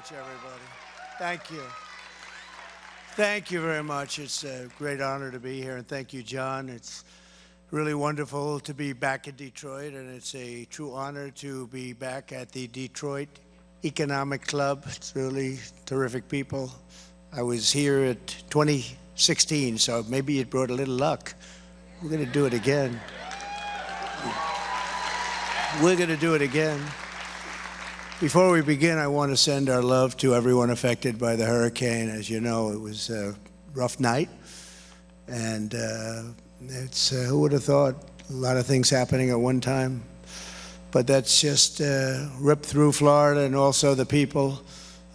much, everybody. Thank you. Thank you very much. It's a great honor to be here, and thank you, John. It's really wonderful to be back in Detroit, and it's a true honor to be back at the Detroit Economic Club. It's really terrific people. I was here at 2016, so maybe it brought a little luck. We're going to do it again. We're going to do it again. Before we begin, I want to send our love to everyone affected by the hurricane. As you know, it was a rough night, and who would have thought a lot of things happening at one time? But that's just ripped through Florida and also the people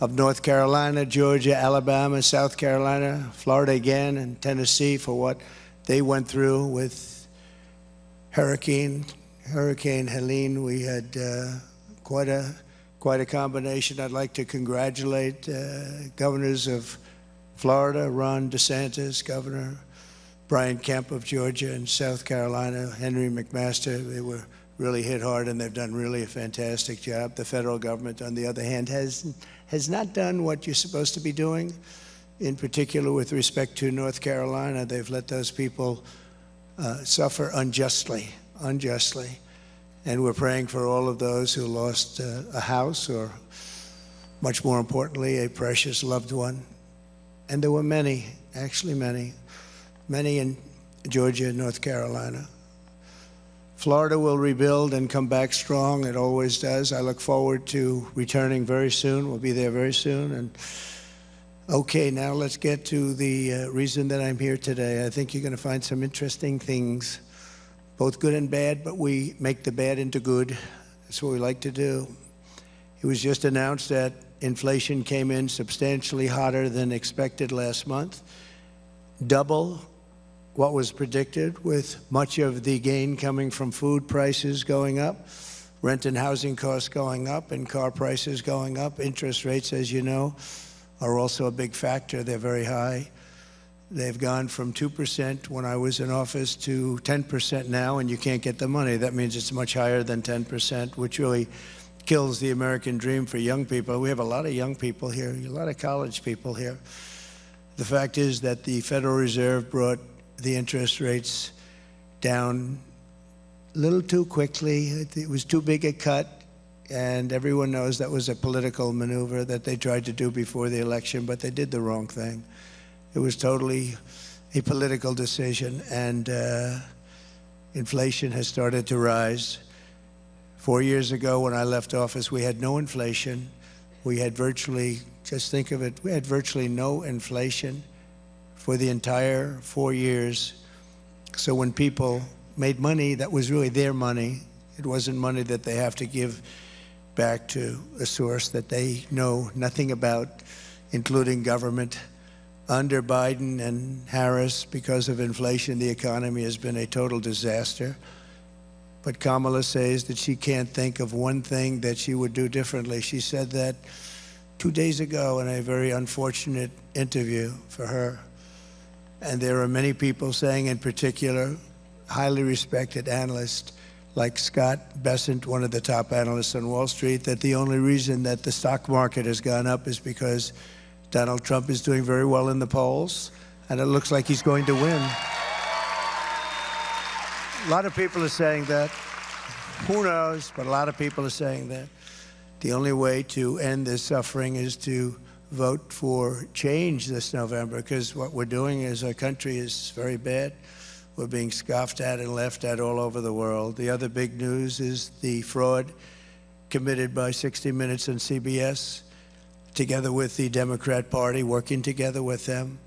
of North Carolina, Georgia, Alabama, South Carolina, Florida again, and Tennessee for what they went through with Hurricane Helene. We had quite a combination. I'd like to congratulate governors of Florida, Ron DeSantis, Governor Brian Kemp of Georgia, and South Carolina, Henry McMaster. They were really hit hard, and they've done really a fantastic job. The federal government, on the other hand, has not done what you're supposed to be doing. In particular, with respect to North Carolina, they've let those people suffer unjustly. And we're praying for all of those who lost a house, or much more importantly, a precious loved one. And there were many, actually many in Georgia and North Carolina. Florida will rebuild and come back strong. It always does. I look forward to returning very soon. We'll be there very soon. And okay, now let's get to the reason that I'm here today. I think you're going to find some interesting things, both good and bad, but we make the bad into good. That's what we like to do. It was just announced that inflation came in substantially hotter than expected last month, double what was predicted, with much of the gain coming from food prices going up, rent and housing costs going up, and car prices going up. Interest rates, as you know, are also a big factor. They're very high. They've gone from 2% when I was in office to 10% now, and you can't get the money. That means it's much higher than 10%, which really kills the American dream for young people. We have a lot of young people here, a lot of college people here. The fact is that the Federal Reserve brought the interest rates down a little too quickly. It was too big a cut, and everyone knows that was a political maneuver that they tried to do before the election, but they did the wrong thing. It was totally a political decision, and inflation has started to rise. 4 years ago, when I left office, we had no inflation. We had virtually, just think of it, we had virtually no inflation for the entire 4 years. So when people made money, that was really their money. It wasn't money that they have to give back to a source that they know nothing about, including government. Under Biden and Harris, because of inflation, the economy has been a total disaster. But Kamala says that she can't think of one thing that she would do differently. She said that 2 days ago in a very unfortunate interview for her. And there are many people saying, in particular, highly respected analysts like Scott Bessent, one of the top analysts on Wall Street, that the only reason that the stock market has gone up is because Donald Trump is doing very well in the polls, and it looks like he's going to win. A lot of people are saying that. Who knows? But a lot of people are saying that. The only way to end this suffering is to vote for change this November, because what we're doing as a country is very bad. We're being scoffed at and laughed at all over the world. The other big news is the fraud committed by 60 Minutes and CBS, together with the Democrat Party, working together with them,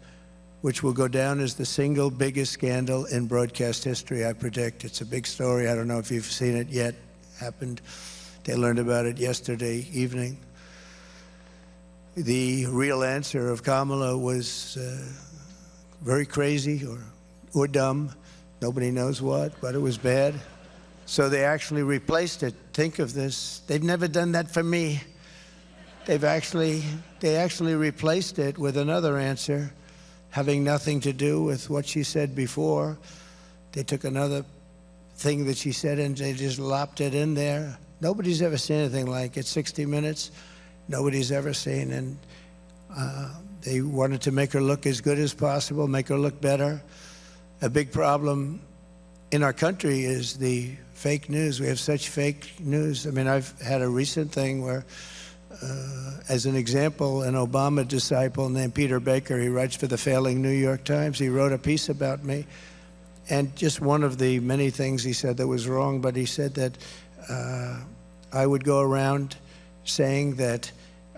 which will go down as the single biggest scandal in broadcast history, I predict. It's a big story. I don't know if you've seen it yet. Happened. They learned about it yesterday evening. The real answer of Kamala was very crazy or dumb. Nobody knows what, but it was bad. So they actually replaced it. Think of this. They've never done that for me. They actually replaced it with another answer, having nothing to do with what she said before. They took another thing that she said and they just lopped it in there. Nobody's ever seen anything like it. 60 Minutes nobody's ever seen. And they wanted to make her look as good as possible, make her look better. A big problem in our country is the fake news. We have such fake news. I mean, I've had a recent thing where, as an example, an Obama disciple named Peter Baker, he writes for the failing New York Times, he wrote a piece about me. And just one of the many things he said that was wrong, but he said that I would go around saying that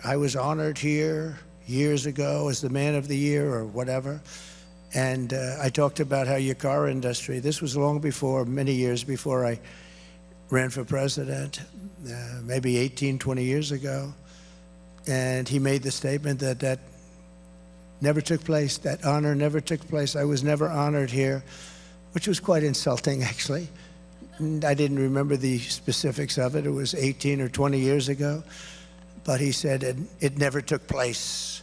I was honored here years ago as the Man of the Year or whatever. And I talked about how your car industry, this was long before, many years before I ran for president, maybe 18, 20 years ago. And he made the statement that that never took place, that honor never took place. I was never honored here, which was quite insulting, actually. And I didn't remember the specifics of it. It was 18 or 20 years ago. But he said it never took place.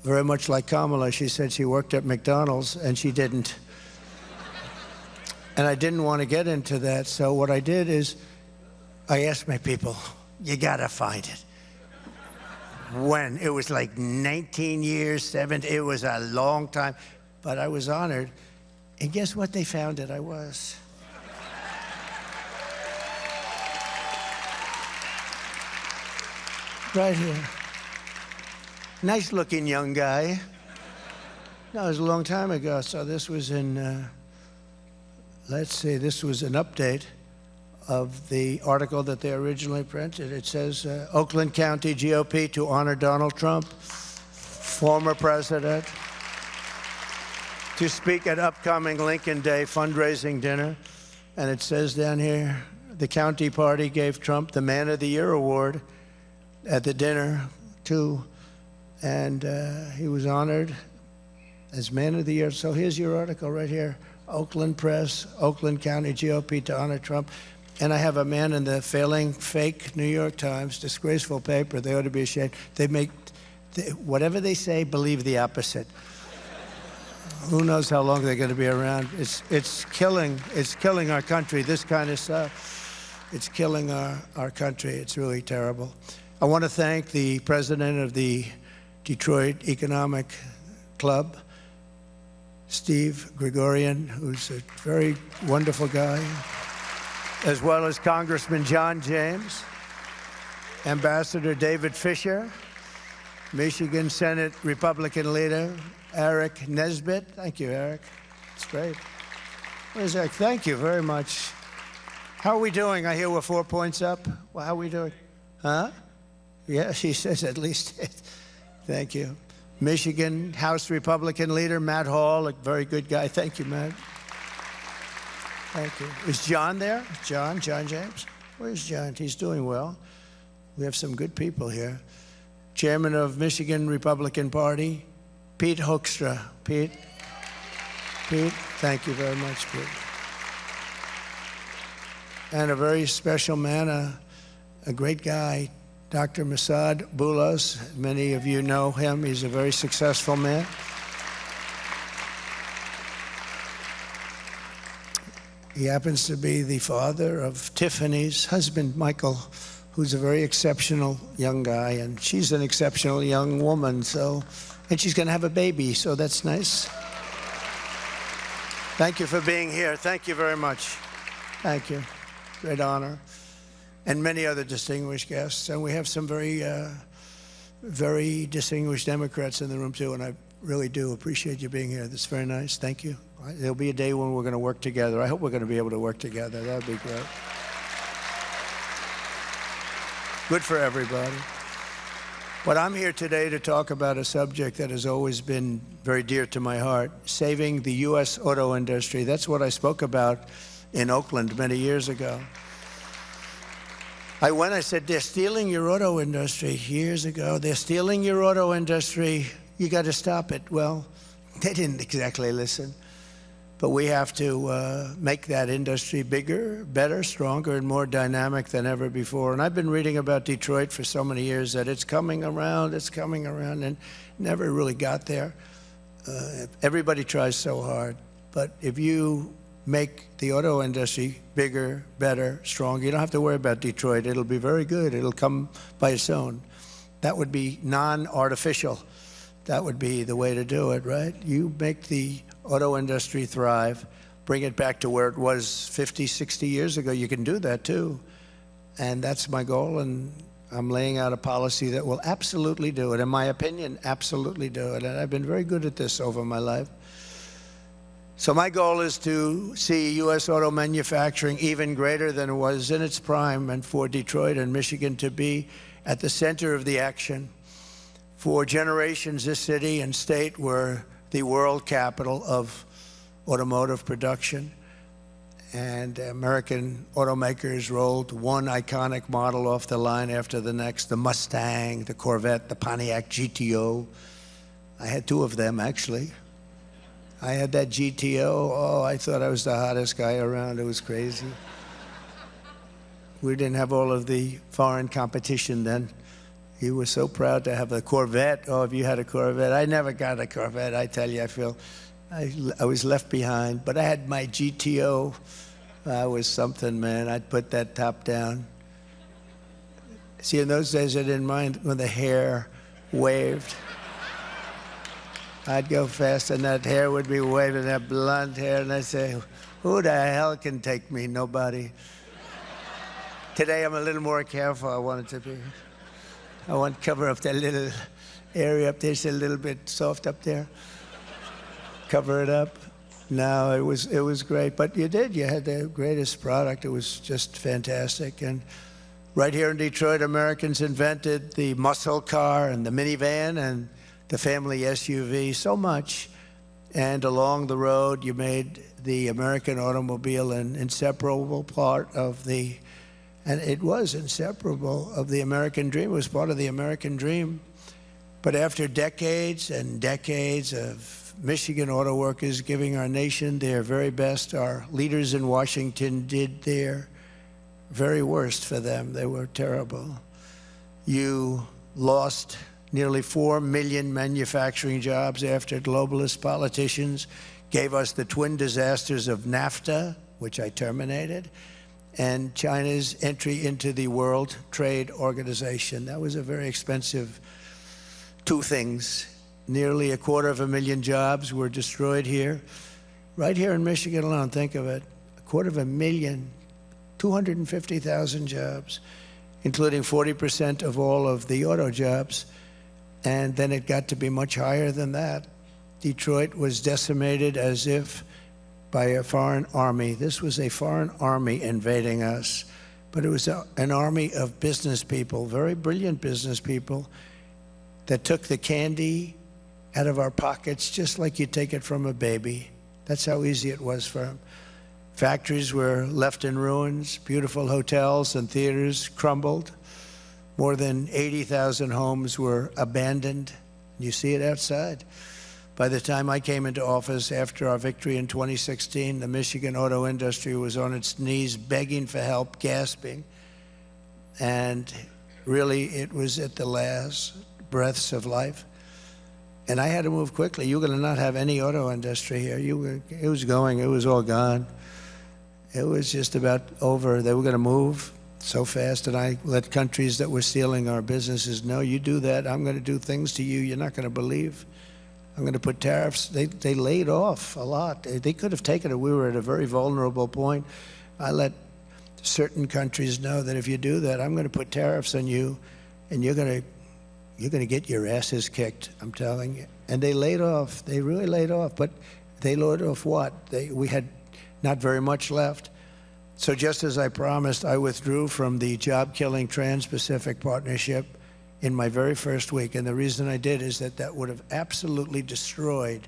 Very much like Kamala, she said she worked at McDonald's, and she didn't. And I didn't want to get into that, so what I did is I asked my people, you gotta find it. When? It was like 19 years, 17, it was a long time, but I was honored. And guess what they found that I was? Right here. Nice looking young guy. No, it was a long time ago. So this was in, let's see, this was an update of the article that they originally printed. It says, Oakland County GOP to honor Donald Trump, former president, to speak at upcoming Lincoln Day fundraising dinner. And it says down here, the county party gave Trump the Man of the Year award at the dinner too, and he was honored as Man of the Year. So here's your article right here, Oakland Press, Oakland County GOP to honor Trump. And I have a man in the failing, fake New York Times, disgraceful paper. They ought to be ashamed. They make, whatever they say, believe the opposite. Who knows how long they're going to be around? It's killing our country, this kind of stuff. It's killing our country. It's really terrible. I want to thank the president of the Detroit Economic Club, Steve Gregorian, who's a very wonderful guy, as well as Congressman John James, Ambassador David Fisher, Michigan Senate Republican leader Eric Nesbitt. Thank you, Eric. It's great. Where's Eric? Thank you very much. How are we doing? I hear we're 4 points up. Well, how are we doing? Huh? Yeah, she says at least. Thank you. Michigan House Republican leader Matt Hall, a very good guy. Thank you, Matt. Thank you. Is John there? John James? Where's John? He's doing well. We have some good people here. Chairman of Michigan Republican Party, Pete Hoekstra. Pete, thank you very much, Pete. And a very special man, a great guy, Dr. Masad Boulos. Many of you know him. He's a very successful man. He happens to be the father of Tiffany's husband, Michael, who's a very exceptional young guy, and she's an exceptional young woman, and she's going to have a baby, so that's nice. Thank you for being here. Thank you very much. Thank you. Great honor. And many other distinguished guests. And we have some very, very distinguished Democrats in the room, too, and I really do appreciate you being here. That's very nice. Thank you. There'll be a day when we're going to work together. I hope we're going to be able to work together. That would be great. Good for everybody. But I'm here today to talk about a subject that has always been very dear to my heart, saving the U.S. auto industry. That's what I spoke about in Oakland many years ago. I said, they're stealing your auto industry years ago. They're stealing your auto industry. You got to stop it. Well, they didn't exactly listen. But we have to make that industry bigger, better, stronger, and more dynamic than ever before. And I've been reading about Detroit for so many years that it's coming around, and never really got there. Everybody tries so hard. But if you make the auto industry bigger, better, stronger, you don't have to worry about Detroit. It'll be very good. It'll come by its own. That would be non-artificial. That would be the way to do it, right? You make the auto industry thrive, bring it back to where it was 50, 60 years ago. You can do that too. And that's my goal, and I'm laying out a policy that will absolutely do it. In my opinion, absolutely do it. And I've been very good at this over my life. So my goal is to see U.S. auto manufacturing even greater than it was in its prime, and for Detroit and Michigan to be at the center of the action. For generations, this city and state were the world capital of automotive production. And American automakers rolled one iconic model off the line after the next, the Mustang, the Corvette, the Pontiac GTO. I had two of them, actually. I had that GTO. Oh, I thought I was the hottest guy around. It was crazy. We didn't have all of the foreign competition then. You were so proud to have a Corvette. Oh, if you had a Corvette. I never got a Corvette. I tell you, I feel I was left behind. But I had my GTO. I was something, man. I'd put that top down. See, in those days, I didn't mind when the hair waved. I'd go fast, and that hair would be waving, that blonde hair, and I'd say, who the hell can take me? Nobody. Today, I'm a little more careful. I want it to be. I want to cover up that little area up there. It's a little bit soft up there. Cover it up. No, it was great. But you did. You had the greatest product. It was just fantastic. And right here in Detroit, Americans invented the muscle car and the minivan and the family SUV, so much. And along the road, you made the American automobile an inseparable part of the, and it was inseparable, of the American dream. It was part of the American dream. But after decades and decades of Michigan auto workers giving our nation their very best, our leaders in Washington did their very worst for them. They were terrible. You lost nearly 4 million manufacturing jobs after globalist politicians gave us the twin disasters of NAFTA, which I terminated, and China's entry into the World Trade Organization. That was a very expensive two things. Nearly 250,000 jobs were destroyed here. Right here in Michigan alone, think of it, 250,000, 250,000 jobs, including 40% of all of the auto jobs. And then it got to be much higher than that. Detroit was decimated as if by a foreign army. This was a foreign army invading us, but it was an army of business people, very brilliant business people, that took the candy out of our pockets just like you take it from a baby. That's how easy it was for them. Factories were left in ruins, beautiful hotels and theaters crumbled. More than 80,000 homes were abandoned. You see it outside. By the time I came into office after our victory in 2016, the Michigan auto industry was on its knees begging for help, gasping. And really, it was at the last breaths of life. And I had to move quickly. You were going to not have any auto industry here. It was all gone. It was just about over. They were going to move so fast, and I let countries that were stealing our businesses know, you do that, I'm going to do things to you you're not going to believe. I'm going to put tariffs. They laid off a lot. They could have taken it. We were at a very vulnerable point. I let certain countries know that if you do that, I'm going to put tariffs on you, and you're going to get your asses kicked, I'm telling you. And they laid off. They really laid off. But they laid off what? We had not very much left. So just as I promised, I withdrew from the job-killing Trans-Pacific Partnership in my very first week. And the reason I did is that would have absolutely destroyed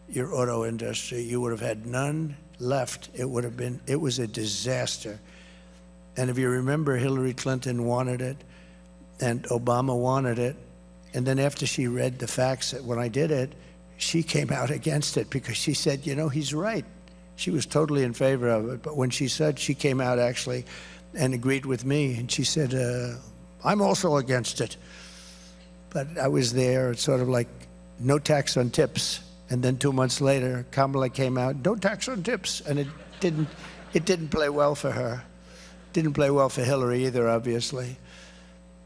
your auto industry. You would have had none left. It was a disaster. And if you remember, Hillary Clinton wanted it, and Obama wanted it. And then after she read the facts, when I did it, she came out against it because she said, he's right. She was totally in favor of it. But when she came out actually and agreed with me, and she said, I'm also against it. But I was there. It's sort of like no tax on tips. And then 2 months later, Kamala came out, no tax on tips. And it didn't play well for her. Didn't play well for Hillary either, obviously.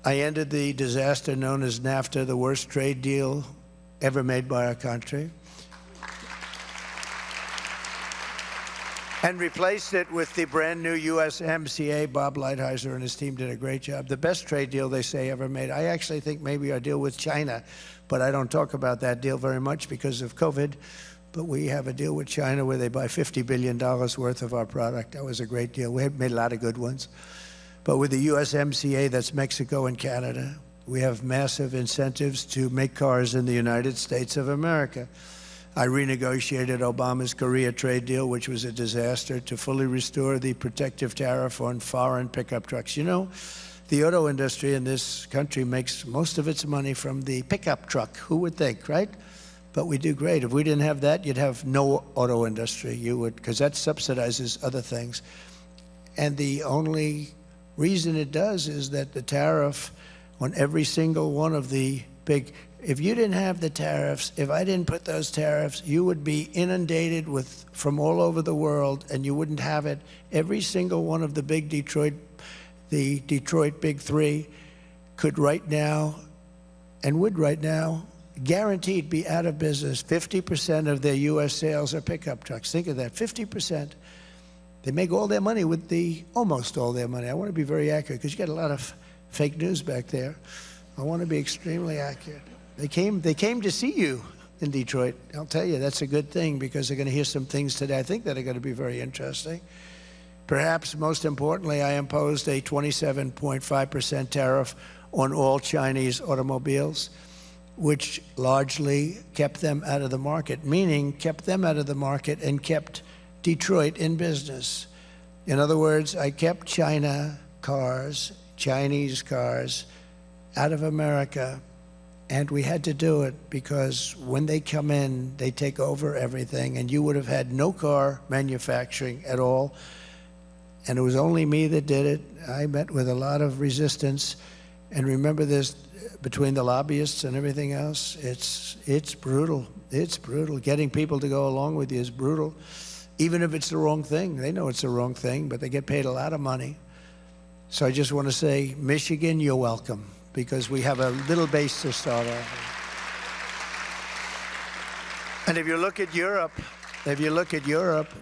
I ended the disaster known as NAFTA, the worst trade deal ever made by our country, and replaced it with the brand new USMCA. Bob Lighthizer and his team did a great job. The best trade deal they say ever made. I actually think maybe our deal with China, but I don't talk about that deal very much because of COVID. But we have a deal with China where they buy $50 billion worth of our product. That was a great deal. We have made a lot of good ones. But with the USMCA, that's Mexico and Canada, we have massive incentives to make cars in the United States of America. I renegotiated Obama's Korea trade deal, which was a disaster, to fully restore the protective tariff on foreign pickup trucks. You know, the auto industry in this country makes most of its money from the pickup truck. Who would think, right? But we do great. If we didn't have that, you'd have no auto industry. You would, because that subsidizes other things. And the only reason it does is that the tariff on every single one of the big, if you didn't have the tariffs, if I didn't put those tariffs, you would be inundated with from all over the world, and you wouldn't have it. Every single one of the big Detroit Big Three could right now, and would right now, guaranteed be out of business. 50% of their U.S. sales are pickup trucks. Think of that, 50%. They make all their money with almost all their money. I want to be very accurate because you got a lot of fake news back there. I want to be extremely accurate. They came to see you in Detroit. I'll tell you, that's a good thing because they're going to hear some things today I think that are going to be very interesting. Perhaps most importantly, I imposed a 27.5% tariff on all Chinese automobiles, which largely kept them out of the market, meaning kept them out of the market and kept Detroit in business. In other words, I kept Chinese cars out of America, and we had to do it because when they come in, they take over everything, and you would have had no car manufacturing at all. And it was only me that did it. I met with a lot of resistance. And remember this, between the lobbyists and everything else, it's brutal. It's brutal. Getting people to go along with you is brutal. Even if it's the wrong thing. They know it's the wrong thing, but they get paid a lot of money. So I just want to say, Michigan, you're welcome, because we have a little base to start off. And if you look at Europe,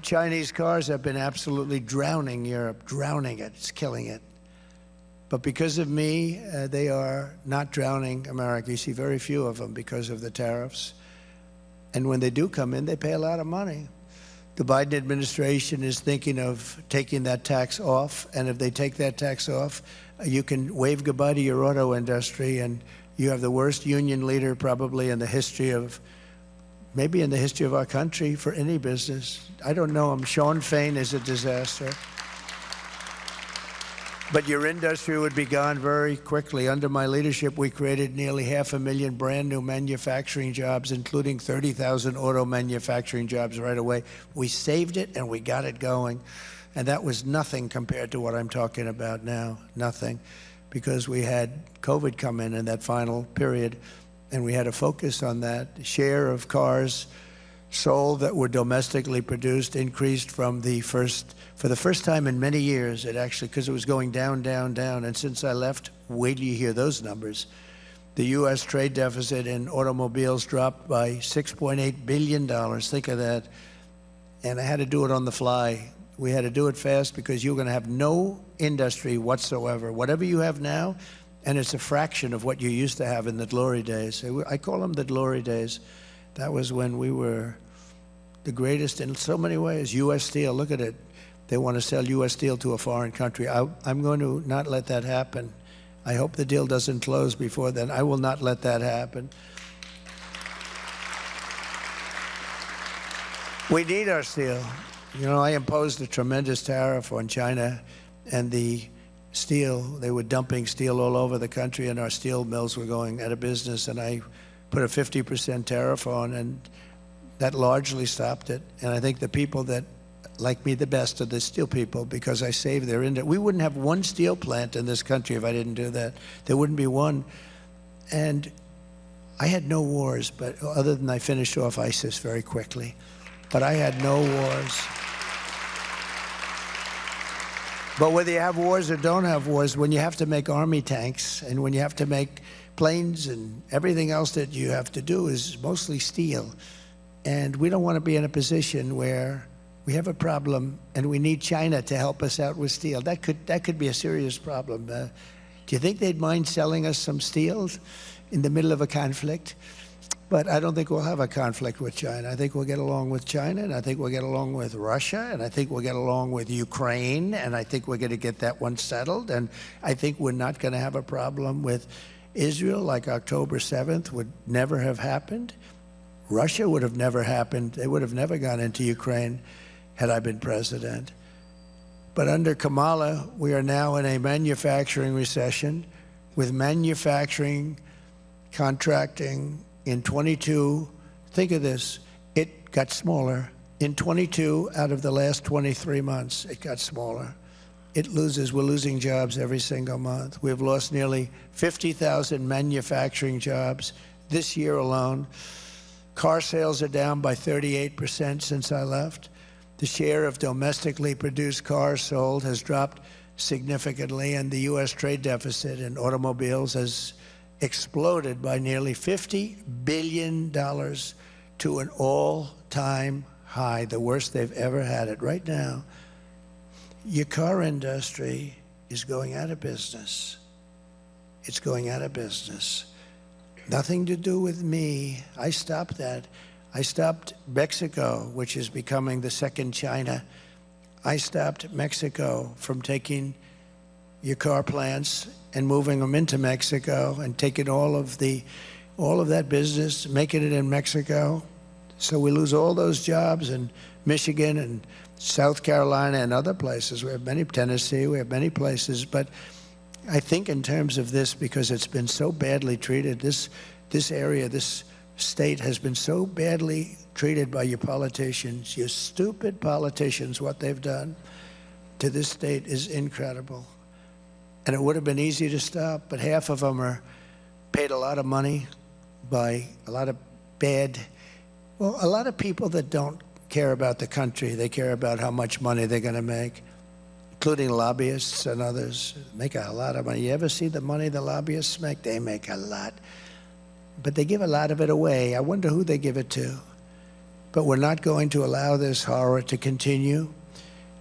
Chinese cars have been absolutely drowning Europe, drowning it. It's killing it. But because of me, they are not drowning America. You see very few of them because of the tariffs. And when they do come in, they pay a lot of money. The Biden administration is thinking of taking that tax off, and if they take that tax off, you can wave goodbye to your auto industry, and you have the worst union leader probably in the history of, maybe in the history of our country for any business. I don't know him. Sean Fain is a disaster. But your industry would be gone very quickly. Under my leadership, we created nearly 500,000 brand new manufacturing jobs, including 30,000 auto manufacturing jobs right away. We saved it and we got it going. And that was nothing compared to what I'm talking about now, nothing. Because we had COVID come in that final period, and we had to focus on that. The share of cars sold that were domestically produced increased for the first time in many years. It actually, because it was going down, down, down. And since I left, wait till you hear those numbers. The U.S. trade deficit in automobiles dropped by $6.8 billion. Think of that. And I had to do it on the fly. We had to do it fast because you're going to have no industry whatsoever. Whatever you have now, and it's a fraction of what you used to have in the glory days. I call them the glory days. That was when we were the greatest in so many ways. U.S. Steel, look at it. They want to sell U.S. Steel to a foreign country. I'm going to not let that happen. I hope the deal doesn't close before then. I will not let that happen. We need our steel. You know, I imposed a tremendous tariff on China and the steel. They were dumping steel all over the country, and our steel mills were going out of business, and I put a 50% tariff on, and that largely stopped it. And I think the people that like me the best are the steel people, because I saved their industry. We wouldn't have one steel plant in this country if I didn't do that. There wouldn't be one. And I had no wars, but other than I finished off ISIS very quickly. But I had no wars. But whether you have wars or don't have wars, when you have to make army tanks and when you have to make planes and everything else that you have to do is mostly steel. And we don't want to be in a position where we have a problem and we need China to help us out with steel. That could be a serious problem. Do you think they'd mind selling us some steel in the middle of a conflict? But I don't think we'll have a conflict with China. I think we'll get along with China, and I think we'll get along with Russia, and I think we'll get along with Ukraine, and I think we're going to get that one settled. And I think we're not going to have a problem with Israel, like October 7th would never have happened. Russia would have never happened. They would have never gone into Ukraine had I been president. But under Kamala, we are now in a manufacturing recession with manufacturing contracting in 22. Think of this, it got smaller. In 22 out of the last 23 months, it got smaller. We're losing jobs every single month. We've lost nearly 50,000 manufacturing jobs this year alone. Car sales are down by 38% since I left. The share of domestically produced cars sold has dropped significantly, and the U.S. trade deficit in automobiles has exploded by nearly $50 billion to an all-time high, the worst they've ever had it. Right now, your car industry is going out of business. It's going out of business. Nothing to do with me. I stopped that. I stopped Mexico, which is becoming the second China. I stopped Mexico from taking your car plants and moving them into Mexico and taking all of that business, making it in Mexico. So we lose all those jobs in Michigan and South Carolina and other places. We have many, Tennessee, we have many places. But I think in terms of this, because it's been so badly treated, this area, this state has been so badly treated by your politicians, your stupid politicians, what they've done to this state is incredible. And it would have been easy to stop, but half of them are paid a lot of money by a lot of a lot of people that don't care about the country. They care about how much money they're going to make, including lobbyists and others. Make a lot of money. You ever see the money the lobbyists make? They make a lot. But they give a lot of it away. I wonder who they give it to. But we're not going to allow this horror to continue.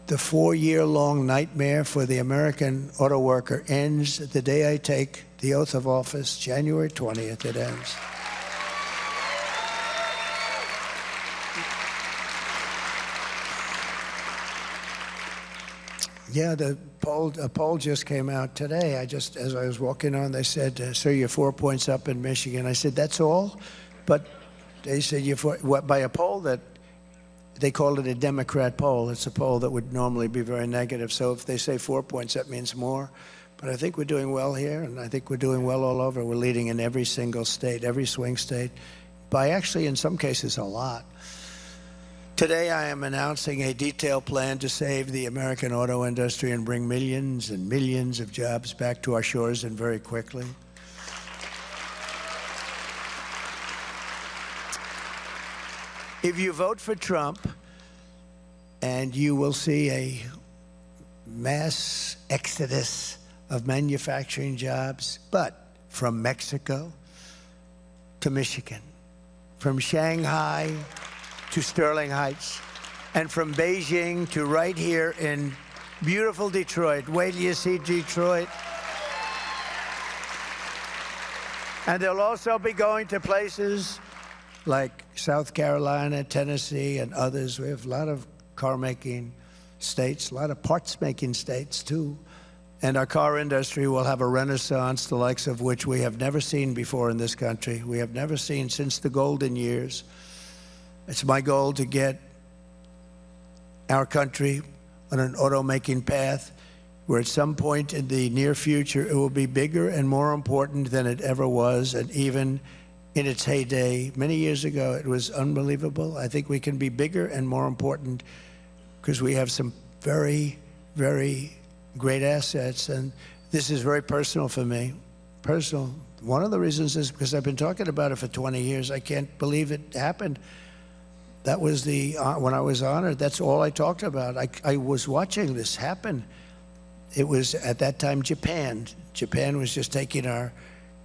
The 4-year-long nightmare for the American auto worker ends the day I take the oath of office, January 20th, it ends. Yeah, a poll just came out today. As I was walking on, they said, sir, you're 4 points up in Michigan. I said, that's all? But they said, by a poll that they called it a Democrat poll. It's a poll that would normally be very negative. So if they say 4 points, that means more. But I think we're doing well here, and I think we're doing well all over. We're leading in every single state, every swing state, by actually, in some cases, a lot. Today, I am announcing a detailed plan to save the American auto industry and bring millions and millions of jobs back to our shores, and very quickly. If you vote for Trump, and you will see a mass exodus of manufacturing jobs, but from Mexico to Michigan, from Shanghai to Sterling Heights, and from Beijing to right here in beautiful Detroit. Wait till you see Detroit. And they'll also be going to places like South Carolina, Tennessee, and others. We have a lot of car-making states, a lot of parts-making states, too. And our car industry will have a renaissance, the likes of which we have never seen before in this country. We have never seen since the golden years. It's my goal to get our country on an automaking path where at some point in the near future it will be bigger and more important than it ever was, and even in its heyday. Many years ago, it was unbelievable. I think we can be bigger and more important because we have some very, very great assets. And this is very personal for me. Personal. One of the reasons is because I've been talking about it for 20 years. I can't believe it happened. That was when I was honored, that's all I talked about. I was watching this happen. It was, at that time, Japan. Japan was just taking our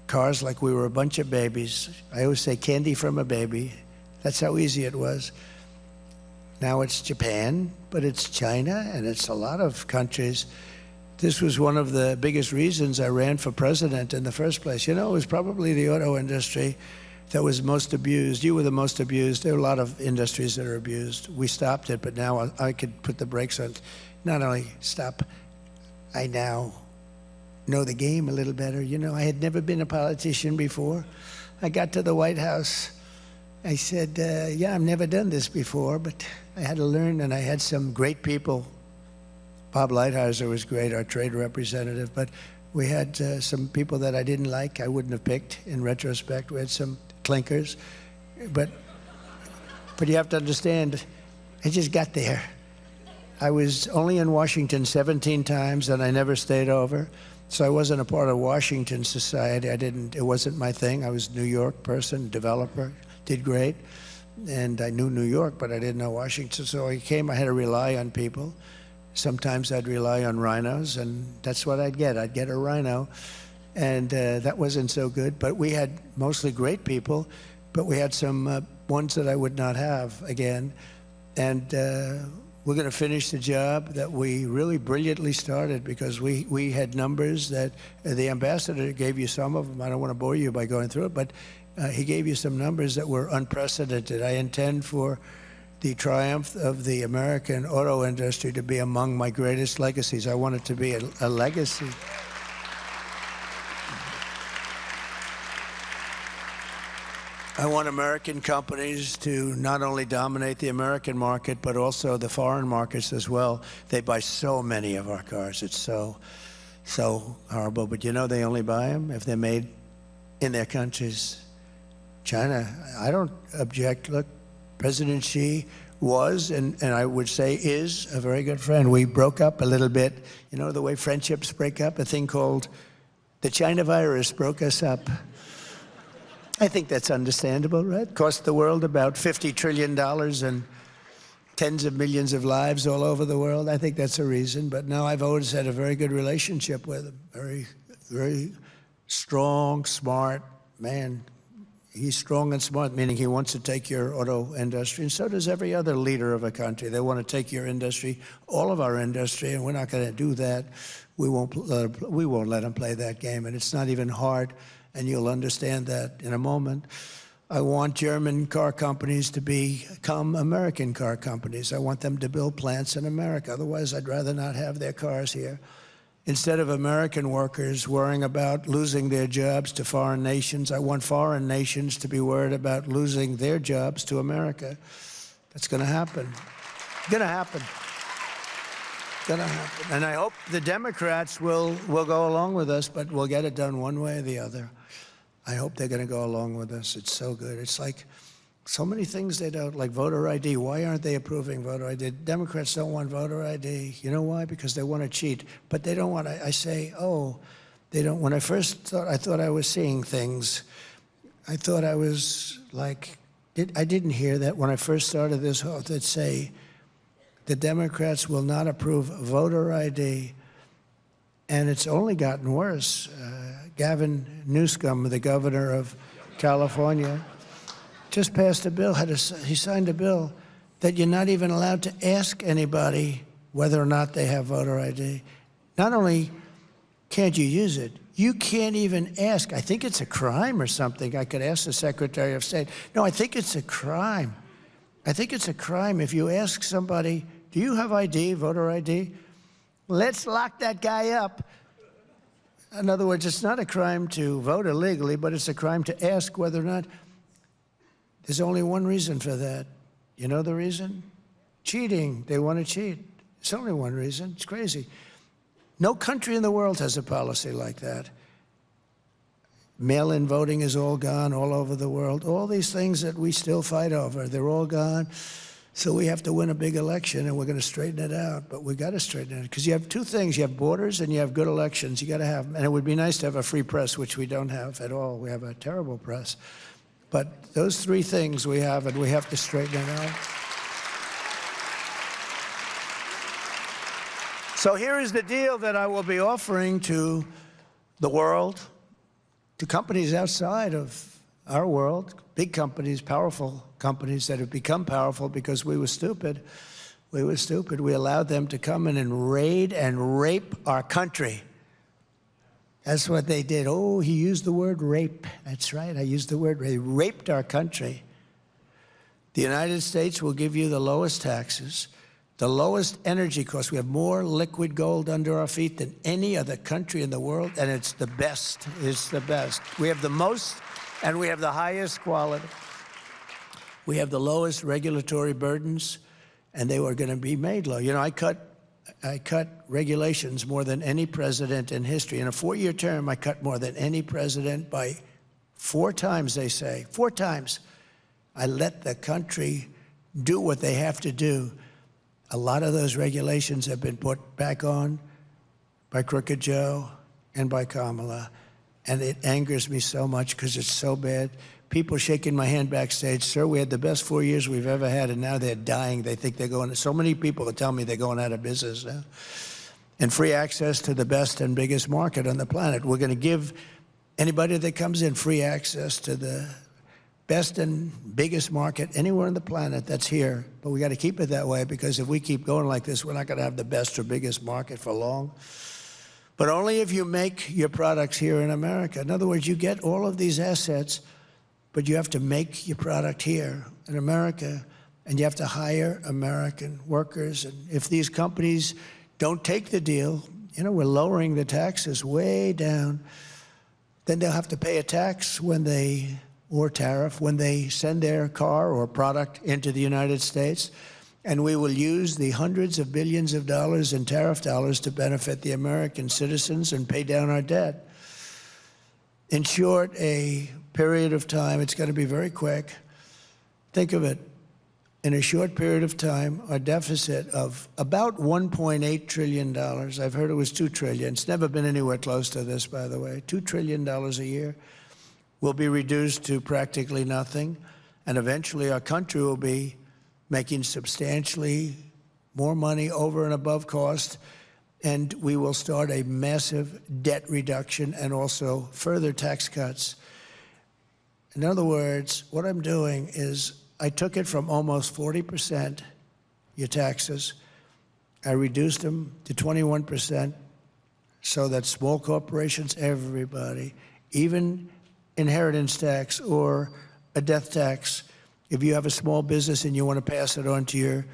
cars like we were a bunch of babies. I always say candy from a baby. That's how easy it was. Now it's Japan, but it's China, and it's a lot of countries. This was one of the biggest reasons I ran for president in the first place. You know, it was probably the auto industry that was most abused. You were the most abused. There are a lot of industries that are abused. We stopped it, but now I could put the brakes on. Not only stop, I now know the game a little better. You know, I had never been a politician before. I got to the White House. I said, yeah, I've never done this before, but I had to learn, and I had some great people. Bob Lighthizer was great, our trade representative, but we had some people that I didn't like, I wouldn't have picked in retrospect. We had some clinkers, but you have to understand, I just got there. I was only in Washington 17 times, and I never stayed over. So I wasn't a part of Washington society. It wasn't my thing. I was a New York person, developer, did great. And I knew New York, but I didn't know Washington. So I had to rely on people. Sometimes I'd rely on rhinos, and that's what I'd get. I'd get a rhino, and that wasn't so good. But we had mostly great people, but we had some ones that I would not have again. And we're going to finish the job that we really brilliantly started, because we had numbers that the ambassador gave you some of them. I don't want to bore you by going through it, but he gave you some numbers that were unprecedented. I intend for the triumph of the American auto industry to be among my greatest legacies. I want it to be a legacy. I want American companies to not only dominate the American market, but also the foreign markets as well. They buy so many of our cars. It's so horrible. But you know, they only buy them if they're made in their countries. China, I don't object. Look, President Xi was, and I would say is, a very good friend. We broke up a little bit. You know the way friendships break up? A thing called the China virus broke us up. I think that's understandable, right? Cost the world about $50 trillion and tens of millions of lives all over the world. I think that's a reason. But no, I've always had a very good relationship with him. Very, very strong, smart man. He's strong and smart, meaning he wants to take your auto industry, and so does every other leader of a country. They want to take your industry, all of our industry, and we're not going to do that. We won't let them play that game, and it's not even hard, and you'll understand that in a moment. I want German car companies to become American car companies. I want them to build plants in America. Otherwise, I'd rather not have their cars here. Instead of American workers worrying about losing their jobs to foreign nations, I want foreign nations to be worried about losing their jobs to America. That's going to happen. Going to happen. Going to happen. And I hope the Democrats will go along with us, but we'll get it done one way or the other. I hope they're going to go along with us. It's so good. It's like so many things they don't, like voter ID. Why aren't they approving voter ID? Democrats don't want voter ID. You know why? Because they want to cheat. But they don't want to, I say, oh, they don't. When I first thought, I thought I was seeing things. I thought I was like, I didn't hear that when I first started this whole, that say, the Democrats will not approve voter ID. And it's only gotten worse. Gavin Newsom, the governor of California, just passed a bill, he signed a bill that you're not even allowed to ask anybody whether or not they have voter ID. Not only can't you use it, you can't even ask. I think it's a crime or something. I could ask the Secretary of State. No, I think it's a crime. I think it's a crime if you ask somebody, do you have ID, voter ID? Let's lock that guy up. In other words, it's not a crime to vote illegally, but it's a crime to ask whether or not. There's only one reason for that. You know the reason? Cheating. They want to cheat. It's only one reason. It's crazy. No country in the world has a policy like that. Mail-in voting is all gone all over the world. All these things that we still fight over, they're all gone. So we have to win a big election, and we're going to straighten it out. But we got to straighten it out, because you have two things. You have borders and you have good elections. You got to have them. And it would be nice to have a free press, which we don't have at all. We have a terrible press. But those three things we have, and we have to straighten it out. So here is the deal that I will be offering to the world, to companies outside of our world, big companies, powerful companies that have become powerful because we were stupid. We were stupid. We allowed them to come in and raid and rape our country. That's what they did. Oh, he used the word rape. That's right, I used the word rape. They raped our country. The United States will give you the lowest taxes, the lowest energy costs. We have more liquid gold under our feet than any other country in the world, and it's the best. It's the best. We have the most, and we have the highest quality. We have the lowest regulatory burdens, and they were going to be made low. You know, I cut regulations more than any president in history. In a 4-year term, I cut more than any president by 4 times, they say. 4 times. I let the country do what they have to do. A lot of those regulations have been put back on by Crooked Joe and by Kamala, and it angers me so much because it's so bad. People shaking my hand backstage, sir, we had the best 4 years we've ever had, and now they're dying. They think they're going, so many people tell me they're going out of business now. And free access to the best and biggest market on the planet. We're going to give anybody that comes in free access to the best and biggest market anywhere on the planet that's here. But we got to keep it that way, because if we keep going like this, we're not going to have the best or biggest market for long. But only if you make your products here in America. In other words, you get all of these assets, but you have to make your product here in America, and you have to hire American workers. And if these companies don't take the deal, you know, we're lowering the taxes way down, then they'll have to pay a tax or tariff when they send their car or product into the United States, and we will use the hundreds of billions of dollars in tariff dollars to benefit the American citizens and pay down our debt. In short, a period of time, it's going to be very quick. Think of it. In a short period of time, our deficit of about $1.8 trillion, I've heard it was $2 trillion. It's never been anywhere close to this, by the way, $2 trillion a year, will be reduced to practically nothing, and eventually our country will be making substantially more money over and above cost, and we will start a massive debt reduction and also further tax cuts. In other words, what I'm doing is I took it from almost 40%, your taxes, I reduced them to 21%, so that small corporations, everybody, even inheritance tax or a death tax, if you have a small business and you want to pass it on to your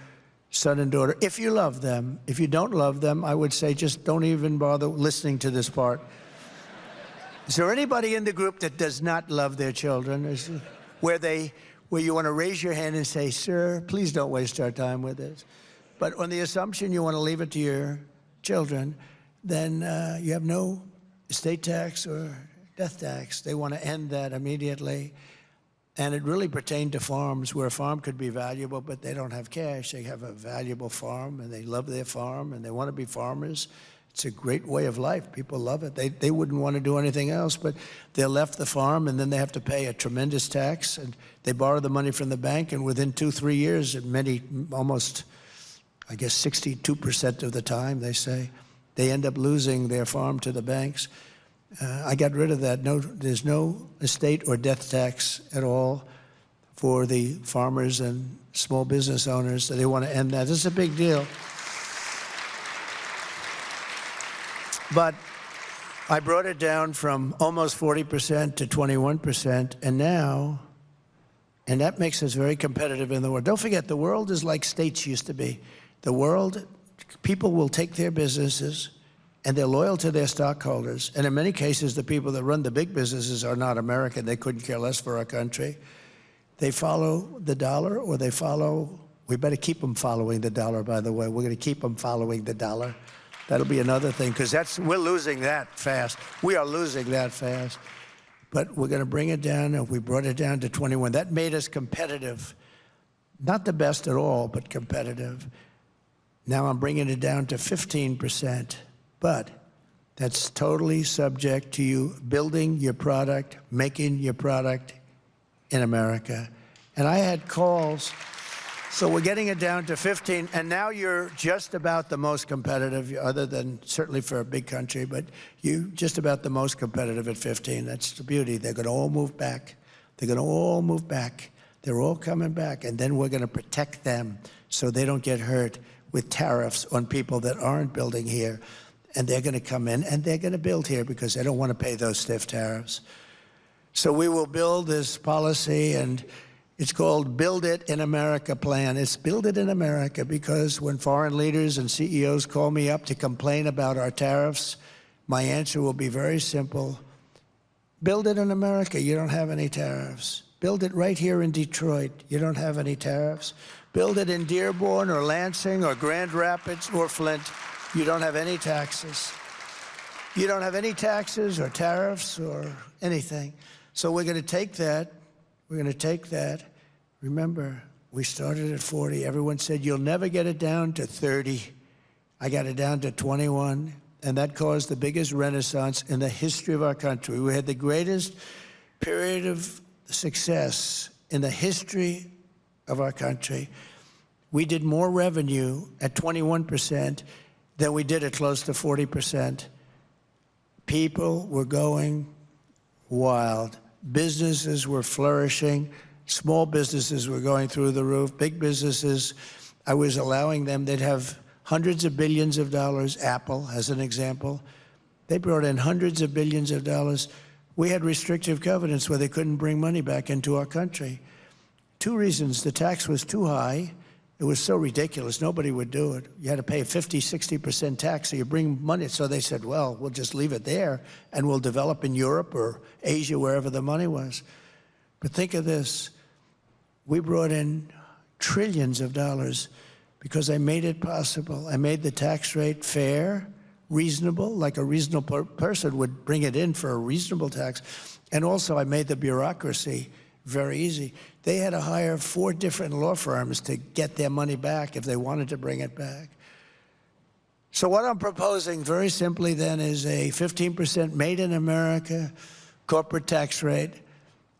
son and daughter, if you love them. If you don't love them, I would say just don't even bother listening to this part. Is there anybody in the group that does not love their children? Where you want to raise your hand and say, sir, please don't waste our time with this. But on the assumption you want to leave it to your children, then you have no estate tax or death tax. They want to end that immediately. And it really pertained to farms, where a farm could be valuable, but they don't have cash. They have a valuable farm, and they love their farm, and they want to be farmers. It's a great way of life. People love it. They wouldn't want to do anything else, but they're left the farm, and then they have to pay a tremendous tax, and they borrow the money from the bank, and within 2-3 years, almost, I guess, 62% of the time, they say, they end up losing their farm to the banks. I got rid of that. There's no estate or death tax at all for the farmers and small business owners. So they want to end that. This is a big deal. But I brought it down from almost 40% to 21%, and that makes us very competitive in the world. Don't forget, the world is like states used to be. The world, people will take their businesses, and they're loyal to their stockholders. And in many cases, the people that run the big businesses are not American. They couldn't care less for our country. They follow the dollar, or they follow, we better keep them following the dollar, by the way. We're going to keep them following the dollar. That'll be another thing, because we're losing that fast. We are losing that fast. But we're going to bring it down, and we brought it down to 21. That made us competitive. Not the best at all, but competitive. Now I'm bringing it down to 15%. But that's totally subject to you building your product, making your product in America. And I had calls So we're getting it down to 15, and now you're just about the most competitive, other than certainly for a big country, but you just about the most competitive at 15. That's the beauty. They're going to all move back. They're going to all move back. They're all coming back, and then we're going to protect them so they don't get hurt with tariffs on people that aren't building here, and they're going to come in, and they're going to build here because they don't want to pay those stiff tariffs. So we will build this policy, and it's called Build It in America plan. It's Build It in America because when foreign leaders and CEOs call me up to complain about our tariffs, my answer will be very simple. Build it in America. You don't have any tariffs. Build it right here in Detroit. You don't have any tariffs. Build it in Dearborn or Lansing or Grand Rapids or Flint. You don't have any taxes. You don't have any taxes or tariffs or anything. So we're going to take that. We're going to take that. Remember, we started at 40. Everyone said, you'll never get it down to 30. I got it down to 21, and that caused the biggest renaissance in the history of our country. We had the greatest period of success in the history of our country. We did more revenue at 21% than we did at close to 40%. People were going wild. Businesses were flourishing. Small businesses were going through the roof. Big businesses, I was allowing them, they'd have hundreds of billions of dollars. Apple, as an example, they brought in hundreds of billions of dollars. We had restrictive covenants where they couldn't bring money back into our country. Two reasons. The tax was too high. It was so ridiculous. Nobody would do it. You had to pay a 50, 60% tax, so you bring money. So they said, well, we'll just leave it there, and we'll develop in Europe or Asia, wherever the money was. But think of this. We brought in trillions of dollars because I made it possible. I made the tax rate fair, reasonable, like a reasonable person would bring it in for a reasonable tax. And also I made the bureaucracy very easy. They had to hire 4 different law firms to get their money back if they wanted to bring it back. So what I'm proposing very simply then is a 15% made in America corporate tax rate,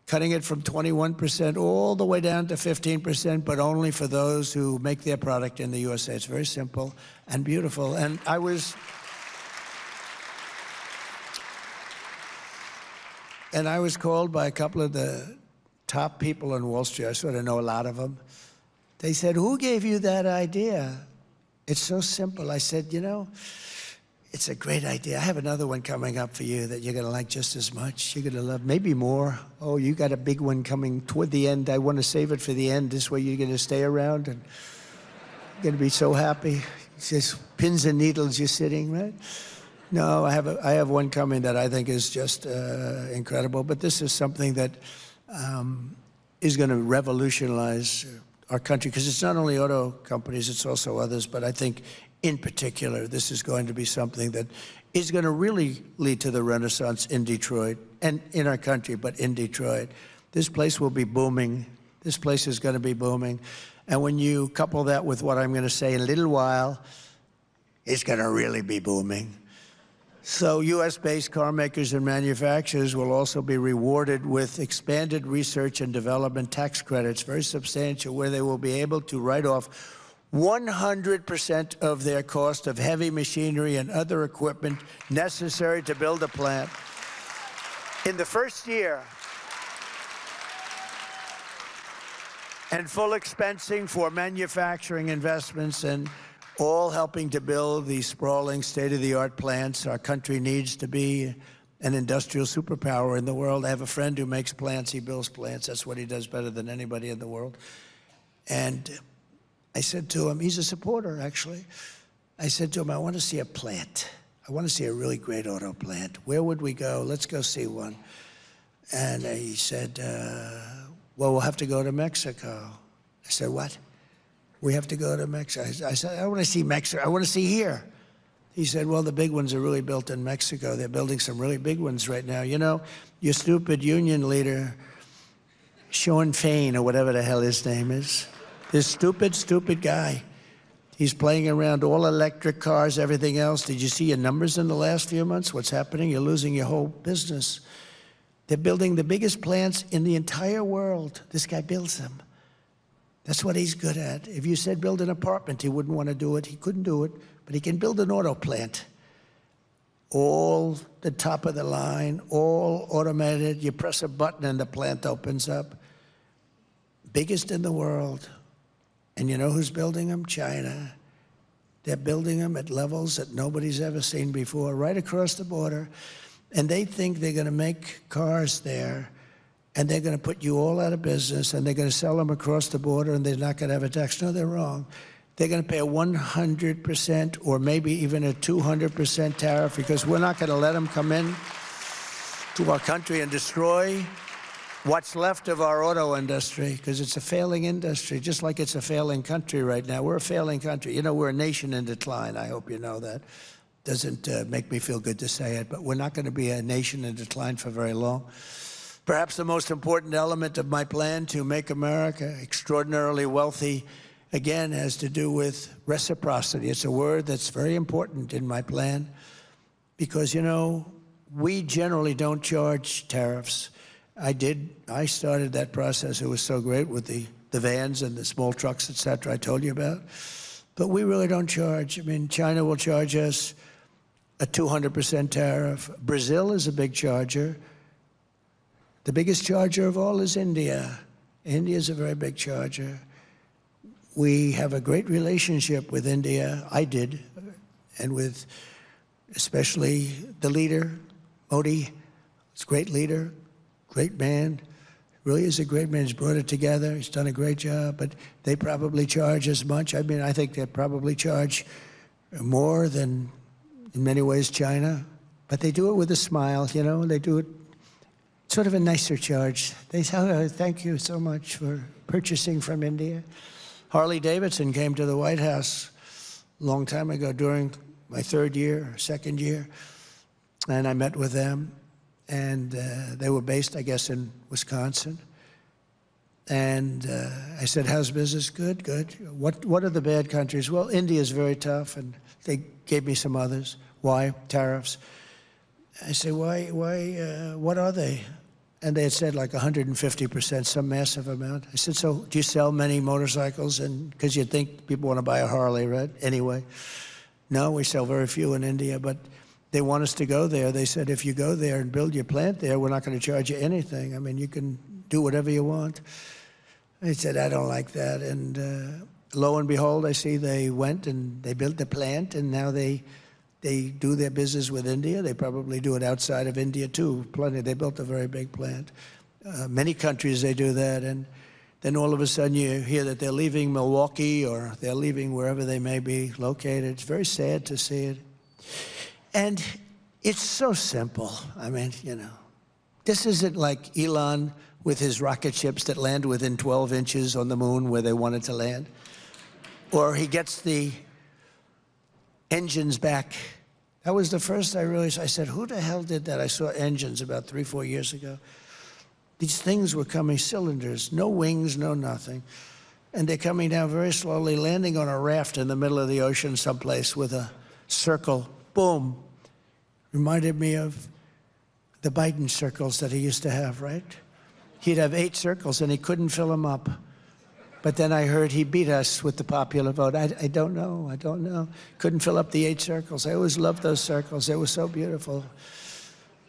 cutting it from 21% all the way down to 15%, but only for those who make their product in the USA. It's very simple and beautiful. And I was called by a couple of the top people on Wall Street. I sort of know a lot of them. They said, who gave you that idea? It's so simple. I said, you know, it's a great idea. I have another one coming up for you that you're going to like just as much. You're going to love, maybe more. Oh, you got a big one coming toward the end. I want to save it for the end. This way you're going to stay around and you're going to be so happy. It's just pins and needles you're sitting, right? No, I have one coming that I think is just incredible. But this is something that is going to revolutionize our country, because it's not only auto companies, it's also others. But I think in particular, this is going to be something that is going to really lead to the renaissance in Detroit and in our country, but in Detroit. This place will be booming. This place is going to be booming. And when you couple that with what I'm going to say in a little while, it's going to really be booming. So U.S.-based car makers and manufacturers will also be rewarded with expanded research and development tax credits, very substantial, where they will be able to write off 100% of their cost of heavy machinery and other equipment necessary to build a plant. In the first year, and full expensing for manufacturing investments, and all helping to build these sprawling state-of-the-art plants. Our country needs to be an industrial superpower in the world. I have a friend who makes plants. He builds plants. That's what he does better than anybody in the world. And I said to him, he's a supporter, actually. I said to him, I want to see a plant. I want to see a really great auto plant. Where would we go? Let's go see one. And he said, well, we'll have to go to Mexico. I said, what? We have to go to Mexico. I said, I want to see Mexico. I want to see here. He said, well, the big ones are really built in Mexico. They're building some really big ones right now. You know, your stupid union leader, Sean Fain, or whatever the hell his name is, this stupid, stupid guy. He's playing around all electric cars, everything else. Did you see your numbers in the last few months? What's happening? You're losing your whole business. They're building the biggest plants in the entire world. This guy builds them. That's what he's good at. If you said build an apartment, he wouldn't want to do it. He couldn't do it, but he can build an auto plant. All the top of the line, all automated. You press a button and the plant opens up. Biggest in the world. And you know who's building them? China. They're building them at levels that nobody's ever seen before, right across the border. And they think they're going to make cars there, and they're going to put you all out of business, and they're going to sell them across the border, and they're not going to have a tax. No, they're wrong. They're going to pay a 100% or maybe even a 200% tariff, because we're not going to let them come in to our country and destroy what's left of our auto industry, because it's a failing industry, just like it's a failing country right now. We're a failing country. You know, we're a nation in decline. I hope you know that. Doesn't make me feel good to say it, but we're not going to be a nation in decline for very long. Perhaps the most important element of my plan to make America extraordinarily wealthy, again, has to do with reciprocity. It's a word that's very important in my plan because, you know, we generally don't charge tariffs. I started that process. It was so great with the vans and the small trucks, et cetera, I told you about. But we really don't charge. I mean, China will charge us a 200% tariff. Brazil is a big charger. The biggest charger of all is India. India is a very big charger. We have a great relationship with India. I did, and with especially the leader, Modi. He's a great leader. Great man, really is a great man. He's brought it together. He's done a great job, but they probably charge as much. I mean, I think they probably charge more than, in many ways, China, but they do it with a smile, you know. They do it sort of a nicer charge. They say, oh, thank you so much for purchasing from India. Harley Davidson came to the White House a long time ago during my second year, and I met with them. And they were based, I guess, in Wisconsin. And I said, how's business? Good, good. What are the bad countries? Well, India is very tough, and they gave me some others. Why? Tariffs. I said, what are they? And they had said like 150%, some massive amount. I said, so do you sell many motorcycles? And because you'd think people want to buy a Harley, right? Anyway, no, we sell very few in India, but they want us to go there. They said, if you go there and build your plant there, we're not going to charge you anything. I mean, you can do whatever you want. I said, I don't like that. And lo and behold, I see they went and they built the plant, and now they do their business with India. They probably do it outside of India, too. Plenty. They built a very big plant. Many countries, they do that. And then all of a sudden, you hear that they're leaving Milwaukee or they're leaving wherever they may be located. It's very sad to see it. And it's so simple. I mean, you know, this isn't like Elon with his rocket ships that land within 12 inches on the moon where they wanted to land. Or he gets the engines back. That was the first I realized. I said, who the hell did that? I saw engines about 3-4 years ago. These things were coming, cylinders, no wings, no nothing. And they're coming down very slowly, landing on a raft in the middle of the ocean someplace with a circle. Boom. Reminded me of the Biden circles that he used to have, right? He'd have 8 circles and he couldn't fill them up. But then I heard he beat us with the popular vote. I don't know. Couldn't fill up the 8 circles. I always loved those circles. They were so beautiful.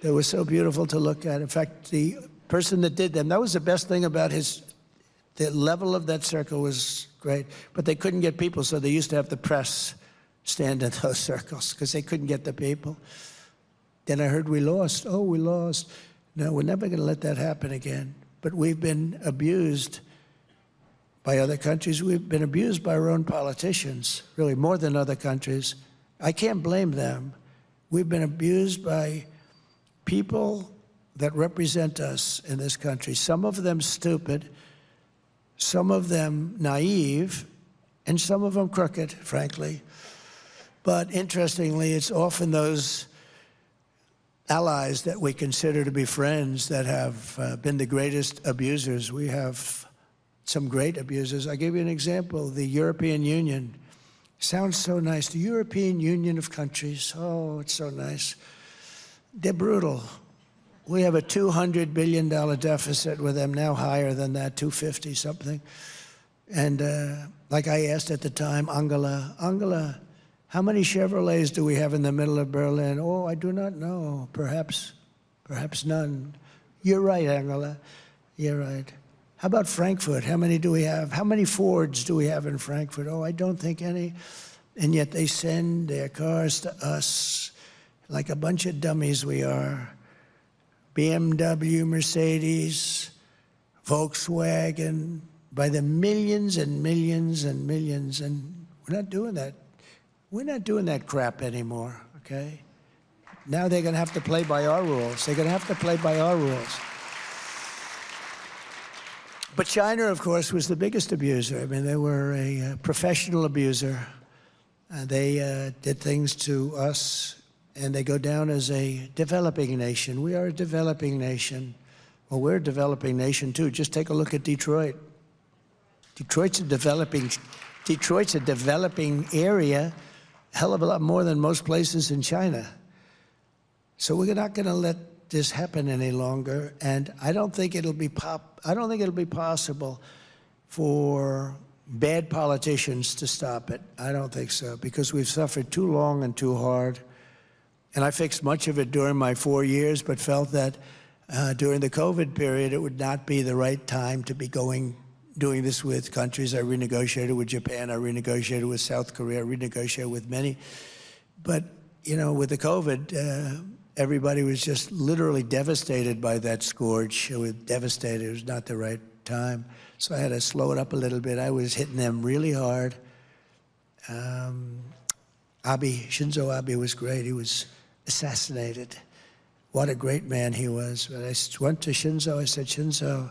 They were so beautiful to look at. In fact, the person that did them, that was the best thing about the level of that circle was great. But they couldn't get people, so they used to have the press stand in those circles because they couldn't get the people. Then I heard we lost. Oh, we lost. No, we're never going to let that happen again. But we've been abused by other countries. We've been abused by our own politicians, really more than other countries. I can't blame them. We've been abused by people that represent us in this country. Some of them stupid, some of them naive, and some of them crooked, frankly. But interestingly, it's often those allies that we consider to be friends that have been the greatest abusers. We have some great abusers. I'll give you an example. The European Union sounds so nice. The European Union of countries. Oh, it's so nice. They're brutal. We have a $200 billion deficit with them, now higher than that, 250 something. And like I asked at the time, Angela, how many Chevrolets do we have in the middle of Berlin? Oh, I do not know. Perhaps none. You're right, Angela. You're right. How about Frankfurt? How many do we have? How many Fords do we have in Frankfurt? Oh, I don't think any. And yet they send their cars to us like a bunch of dummies we are. BMW, Mercedes, Volkswagen, by the millions and millions and millions. And we're not doing that. We're not doing that crap anymore, okay? Now they're going to have to play by our rules. They're going to have to play by our rules. But China, of course, was the biggest abuser. I mean, they were a professional abuser. They did things to us, and they go down as a developing nation. We are a developing nation. Well, we're a developing nation, too. Just take a look at Detroit. Detroit's a developing area, a hell of a lot more than most places in China. So we're not going to let this happen any longer, and I don't think it'll be possible for bad politicians to stop it. I don't think so, because we've suffered too long and too hard. And I fixed much of it during my 4 years, but felt that during the COVID period, it would not be the right time to be doing this with countries. I renegotiated with Japan, I renegotiated with South Korea, I renegotiated with many. But, you know, with the COVID, everybody was just literally devastated by that scourge. It was devastated. It was not the right time. So I had to slow it up a little bit. I was hitting them really hard. Shinzo Abe was great. He was assassinated. What a great man he was. But I went to Shinzo. I said, Shinzo,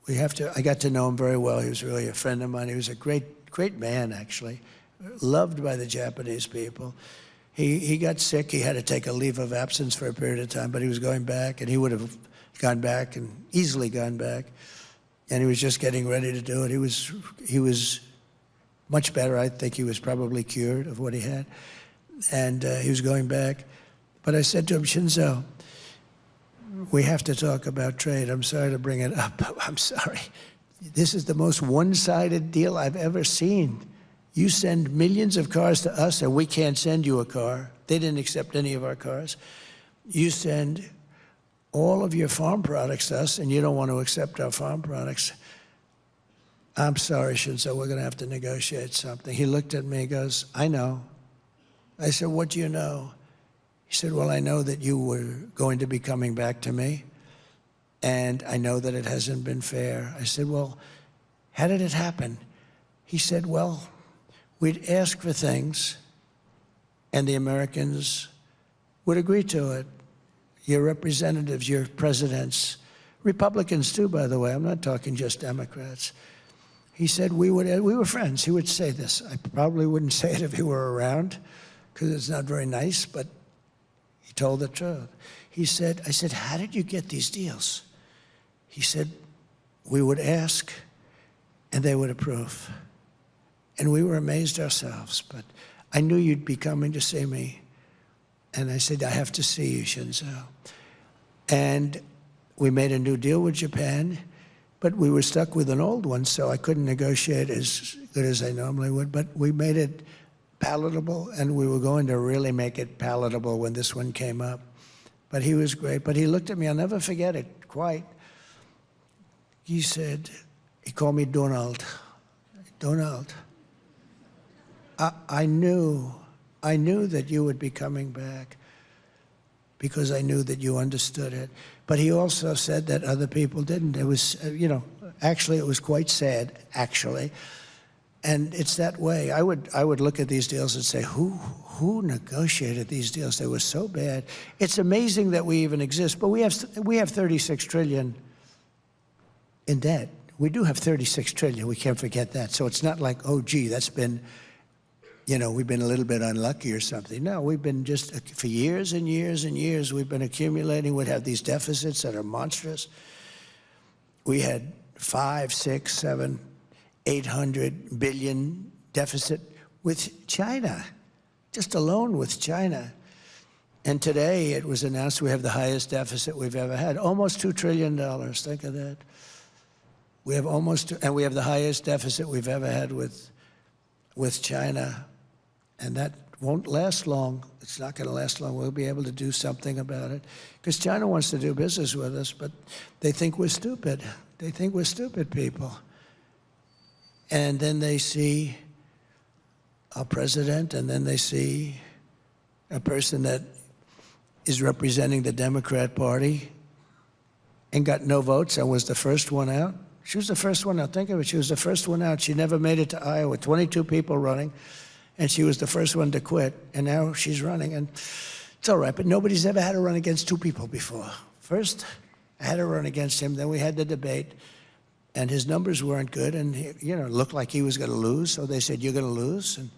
we have to. I got to know him very well. He was really a friend of mine. He was a great man, actually, loved by the Japanese people. He got sick. He had to take a leave of absence for a period of time, but he was going back, and he would have gone back and easily gone back. And he was just getting ready to do it. He was much better. I think he was probably cured of what he had. And he was going back. But I said to him, Shinzo, we have to talk about trade. I'm sorry to bring it up. I'm sorry. This is the most one-sided deal I've ever seen. You send millions of cars to us, and we can't send you a car. They didn't accept any of our cars. You send all of your farm products to us, and you don't want to accept our farm products. I'm sorry, Shinzo, we're going to have to negotiate something. He looked at me and goes, I know. I said, what do you know? He said, well, I know that you were going to be coming back to me, and I know that it hasn't been fair. I said, well, how did it happen? He said, well, we'd ask for things, and the Americans would agree to it. Your representatives, your presidents, Republicans too, by the way. I'm not talking just Democrats. He said we were friends. He would say this. I probably wouldn't say it if he were around, because it's not very nice, but he told the truth. I said, how did you get these deals? He said, we would ask, and they would approve. And we were amazed ourselves, but I knew you'd be coming to see me. And I said, I have to see you, Shinzo. And we made a new deal with Japan, but we were stuck with an old one, so I couldn't negotiate as good as I normally would. But we made it palatable, and we were going to really make it palatable when this one came up. But he was great. But he looked at me, I'll never forget it, quite. He said, he called me Donald. Donald. I knew that you would be coming back because I knew that you understood it. But he also said that other people didn't. It was, actually, it was quite sad, actually. And it's that way. I would look at these deals and say, who negotiated these deals? They were so bad. It's amazing that we even exist, but we have 36 trillion in debt. We do have 36 trillion. We can't forget that. So it's not like, oh, gee, that's been, we've been a little bit unlucky or something. No, we've been just, for years and years and years, we've been accumulating. We'd have these deficits that are monstrous. We had 5, 6, 7, 800 billion deficit with China, just alone with China. And today it was announced we have the highest deficit we've ever had, almost $2 trillion. Think of that. We have and we have the highest deficit we've ever had with China, and that won't last long. It's not going to last long. We'll be able to do something about it, because China wants to do business with us, but they think we're stupid. They think we're stupid people. And then they see our president, and then they see a person that is representing the Democrat Party and got no votes and was the first one out. She was the first one out. Think of it. She was the first one out. She never made it to Iowa. 22 people running, and she was the first one to quit. And now she's running, and it's all right. But nobody's ever had to run against two people before. First, I had to run against him. Then we had the debate, and his numbers weren't good, and he, looked like he was going to lose. So they said, "You're going to lose, and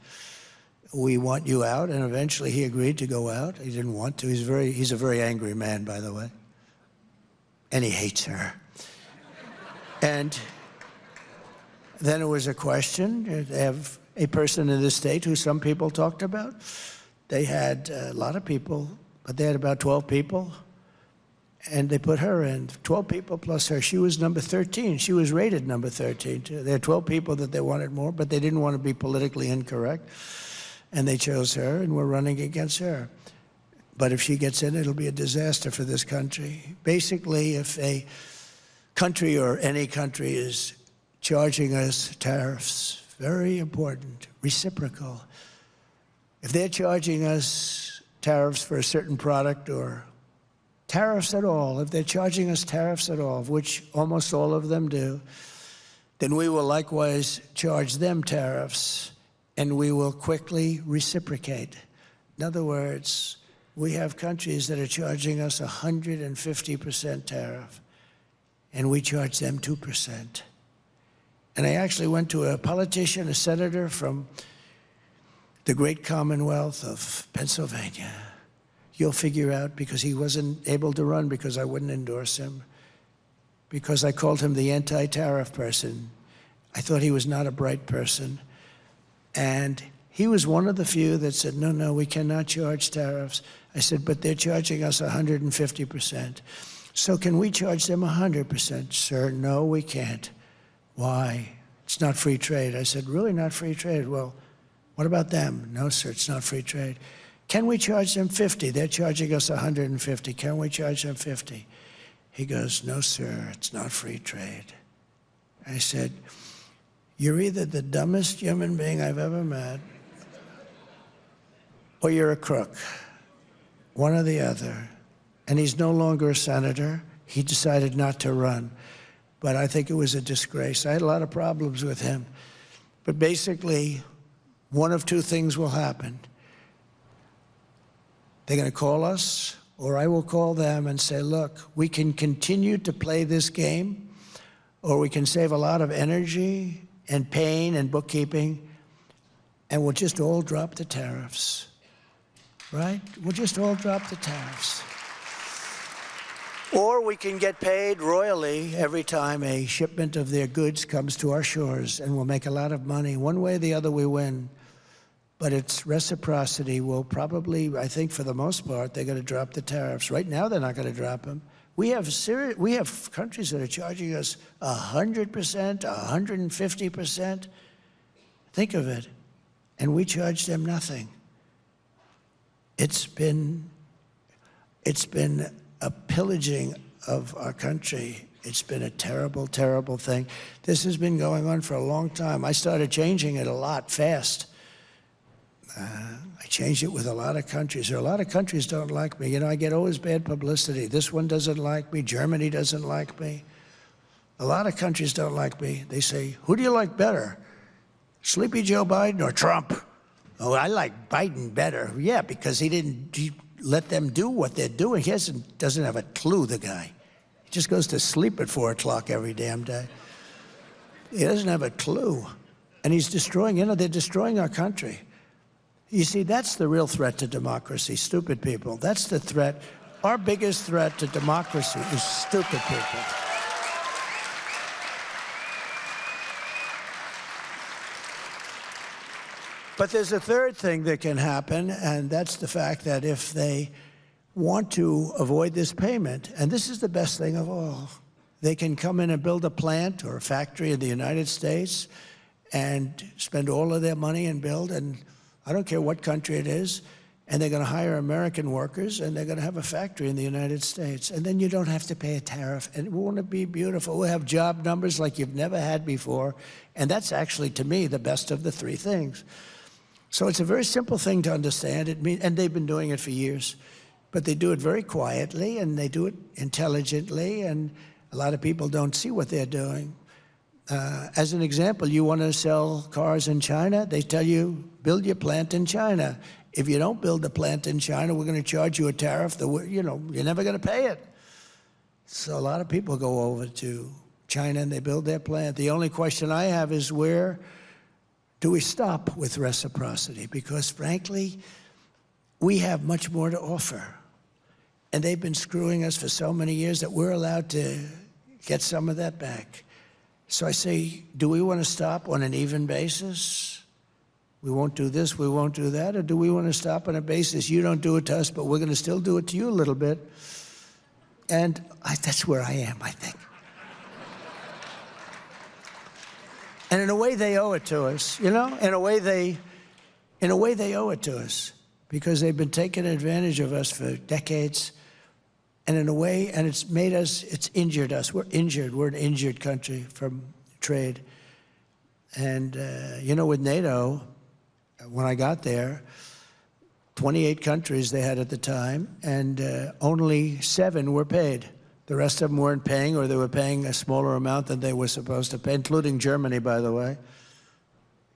we want you out." And eventually, he agreed to go out. He didn't want to. He's a very angry man, by the way, and he hates her. And then it was a question. They have a person in the state who some people talked about. They had a lot of people, but they had about 12 people, and they put her in. 12 people plus her. She was number 13. She was rated number 13, too. There had 12 people that they wanted more, but they didn't want to be politically incorrect, and they chose her, and we're running against her. But if she gets in, it'll be a disaster for this country. Basically, if a country or any country is charging us tariffs, very important, reciprocal. If they're charging us tariffs for a certain product, or tariffs at all, if they're charging us tariffs at all, which almost all of them do, then we will likewise charge them tariffs, and we will quickly reciprocate. In other words, we have countries that are charging us 150% tariff, and we charge them 2%. And I actually went to a politician, a senator from the great Commonwealth of Pennsylvania. You'll figure out, because he wasn't able to run because I wouldn't endorse him, because I called him the anti-tariff person. I thought he was not a bright person. And he was one of the few that said, no, we cannot charge tariffs. I said, but they're charging us 150%. So can we charge them 100%? Sir, no, we can't. Why? It's not free trade. I said, really not free trade? Well, what about them? No, sir, it's not free trade. Can we charge them 50? They're charging us 150. Can we charge them 50? He goes, no, sir, it's not free trade. I said, you're either the dumbest human being I've ever met, or you're a crook. One or the other. And he's no longer a senator. He decided not to run. But I think it was a disgrace. I had a lot of problems with him. But basically, one of two things will happen. They're going to call us, or I will call them and say, look, we can continue to play this game, or we can save a lot of energy and pain and bookkeeping, and we'll just all drop the tariffs, right? We'll just all drop the tariffs. Or we can get paid royally every time a shipment of their goods comes to our shores, and we'll make a lot of money. One way or the other, we win. But it's reciprocity. Will probably, I think for the most part, they're going to drop the tariffs. Right now, they're not going to drop them. We have countries that are charging us 100%, 150%. Think of it. And we charge them nothing. It's been a pillaging of our country. It's been a terrible, terrible thing. This has been going on for a long time. I started changing it a lot fast. I changed it with a lot of countries. There are a lot of countries don't like me. I get always bad publicity. This one doesn't like me. Germany doesn't like me. A lot of countries don't like me. They say, who do you like better, Sleepy Joe Biden or Trump? Oh, I like Biden better. Yeah, because he let them do what they're doing. He doesn't have a clue, the guy. He just goes to sleep at 4 o'clock every damn day. He doesn't have a clue. And he's destroying, they're destroying our country. You see, that's the real threat to democracy, stupid people. That's the threat. Our biggest threat to democracy is stupid people. But there's a third thing that can happen, and that's the fact that if they want to avoid this payment, and this is the best thing of all, They can come in and build a plant or a factory in the United States and spend all of their money and build, and I don't care what country it is, and they're going to hire American workers, and they're going to have a factory in the United States. And then you don't have to pay a tariff, and won't it be beautiful? We'll have job numbers like you've never had before, and that's actually, to me, the best of the three things. So it's a very simple thing to understand. And they've been doing it for years, but they do it very quietly, and they do it intelligently, and a lot of people don't see what they're doing. As an example, you want to sell cars in China, they tell you, build your plant in China. If you don't build a plant in China, we're going to charge you a tariff that, you're never going to pay it. So a lot of people go over to China and they build their plant. The only question I have is, where do we stop with reciprocity? Because frankly, we have much more to offer. And they've been screwing us for so many years that we're allowed to get some of that back. So I say, do we want to stop on an even basis? We won't do this, we won't do that? Or do we want to stop on a basis, you don't do it to us, but we're going to still do it to you a little bit? And that's where I am, I think. And in a way, they owe it to us, In a way, they owe it to us, because they've been taking advantage of us for decades. And in a way, and it's injured us. We're injured. We're an injured country from trade. And, with NATO, when I got there, 28 countries they had at the time, and only 7 were paid. The rest of them weren't paying, or they were paying a smaller amount than they were supposed to pay, including Germany, by the way.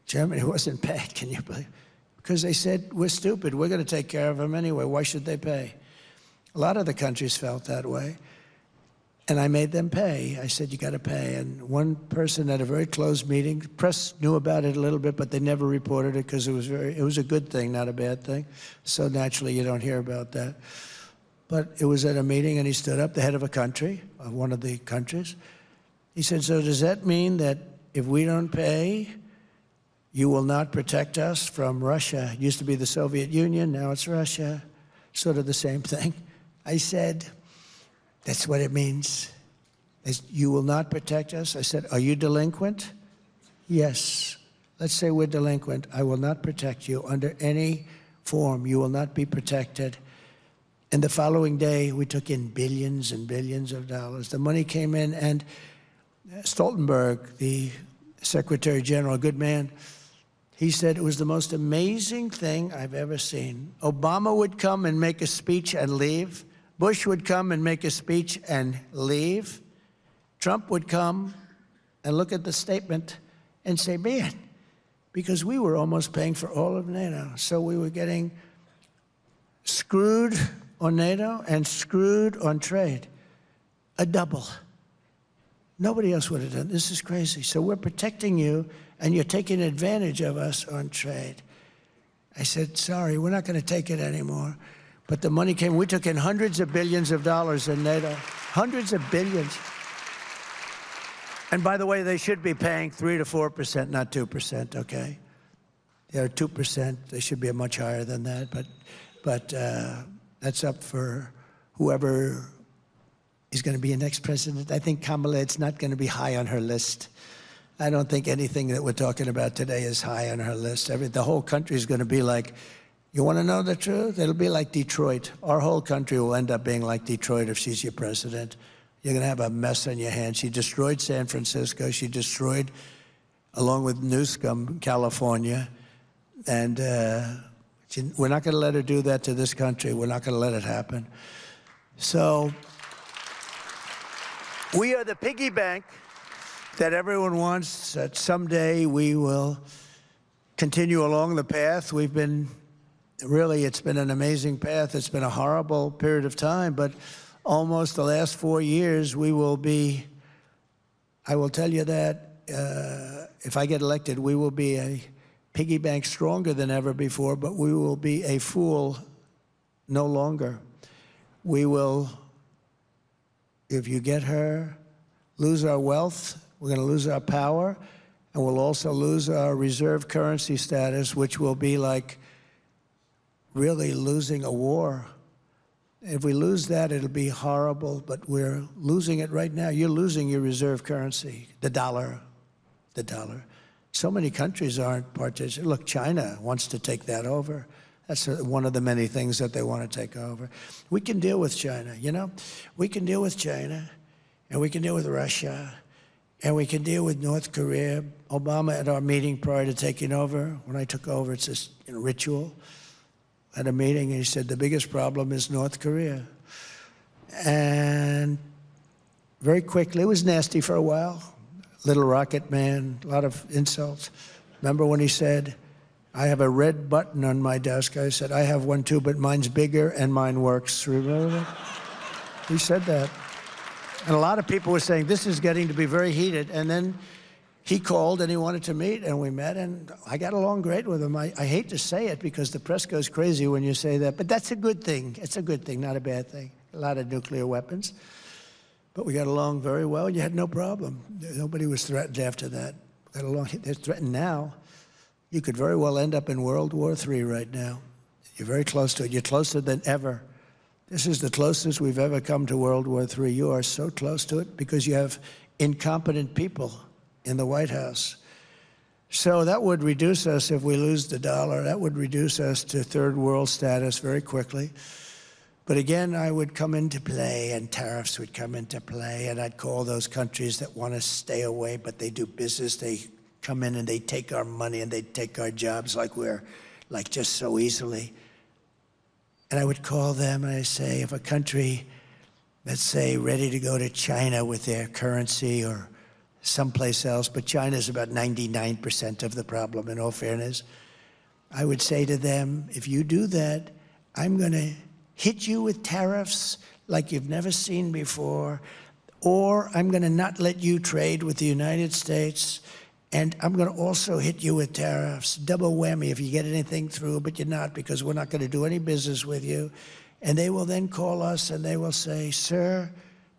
Germany wasn't paid, can you believe? Because they said, we're stupid. We're going to take care of them anyway. Why should they pay? A lot of the countries felt that way. And I made them pay. I said, you got to pay. And one person at a very closed meeting, the press knew about it a little bit, but they never reported it because it was a good thing, not a bad thing. So naturally, you don't hear about that. But it was at a meeting, and he stood up, the head of a country, of one of the countries. He said, so does that mean that if we don't pay, you will not protect us from Russia? It used to be the Soviet Union, now it's Russia. Sort of the same thing. I said, that's what it means. You will not protect us? I said, are you delinquent? Yes. Let's say we're delinquent. I will not protect you under any form. You will not be protected. And the following day, we took in billions and billions of dollars. The money came in, and Stoltenberg, the Secretary General, a good man, he said it was the most amazing thing I've ever seen. Obama would come and make a speech and leave. Bush would come and make a speech and leave. Trump would come and look at the statement and say, man, because we were almost paying for all of NATO. So we were getting screwed on NATO and screwed on trade. A double. Nobody else would have done. This is crazy. So we're protecting you, and you're taking advantage of us on trade. I said, sorry, we're not going to take it anymore. But the money came. We took in hundreds of billions of dollars in NATO. Hundreds of billions. And by the way, they should be paying 3 to 4%, not 2%, okay? They're 2%. They should be much higher than that. But that's up for whoever is going to be the next president. I think Kamala, it's not going to be high on her list. I don't think anything that we're talking about today is high on her list. The whole country is going to be like, you want to know the truth? It'll be like Detroit. Our whole country will end up being like Detroit if she's your president. You're going to have a mess on your hands. She destroyed San Francisco. She destroyed, along with Newsom, California. And we're not going to let her do that to this country. We're not going to let it happen. So we are the piggy bank that everyone wants, that someday we will continue along the path. We've been, really, it's been an amazing path. It's been a horrible period of time, but almost the last 4 years, we will be, I will tell you that if I get elected, we will be a piggy bank stronger than ever before, but we will be a fool no longer. We will, if you get her, lose our wealth. We're going to lose our power, and we'll also lose our reserve currency status, which will be like really losing a war. If we lose that, it'll be horrible, but we're losing it right now. You're losing your reserve currency, the dollar, the dollar. So many countries aren't participating. Look, China wants to take that over. That's one of the many things that they want to take over. We can deal with China, you know? We can deal with China, and we can deal with Russia, and we can deal with North Korea. Obama, at our meeting prior to taking over, when I took over, it's this ritual. At a meeting, and he said, the biggest problem is North Korea. And very quickly, it was nasty for a while. Little rocket man, a lot of insults. Remember when he said, I have a red button on my desk? I said, I have one too, but mine's bigger and mine works. Remember that? He said that. And a lot of people were saying, this is getting to be very heated. And then he called and he wanted to meet, and we met, and I got along great with him. I hate to say it because the press goes crazy when you say that, but that's a good thing. It's a good thing, not a bad thing. A lot of nuclear weapons. But we got along very well. You had no problem. Nobody was threatened after that. Got along. They're threatened now. You could very well end up in World War III right now. You're very close to it. You're closer than ever. This is the closest we've ever come to World War III. You are so close to it because you have incompetent people in the White House. So that would reduce us if we lose the dollar. That would reduce us to third world status very quickly. But again, I would come into play, and tariffs would come into play, and I'd call those countries that want to stay away, but they do business. They come in and they take our money and they take our jobs like just so easily. And I would call them and I say, if a country, let's say, ready to go to China with their currency or someplace else, but China's about 99% of the problem, in all fairness, I would say to them, if you do that, I'm going to hit you with tariffs like you've never seen before, or I'm going to not let you trade with the United States, and I'm going to also hit you with tariffs. Double whammy if you get anything through, but you're not, because we're not going to do any business with you. And they will then call us and they will say, sir,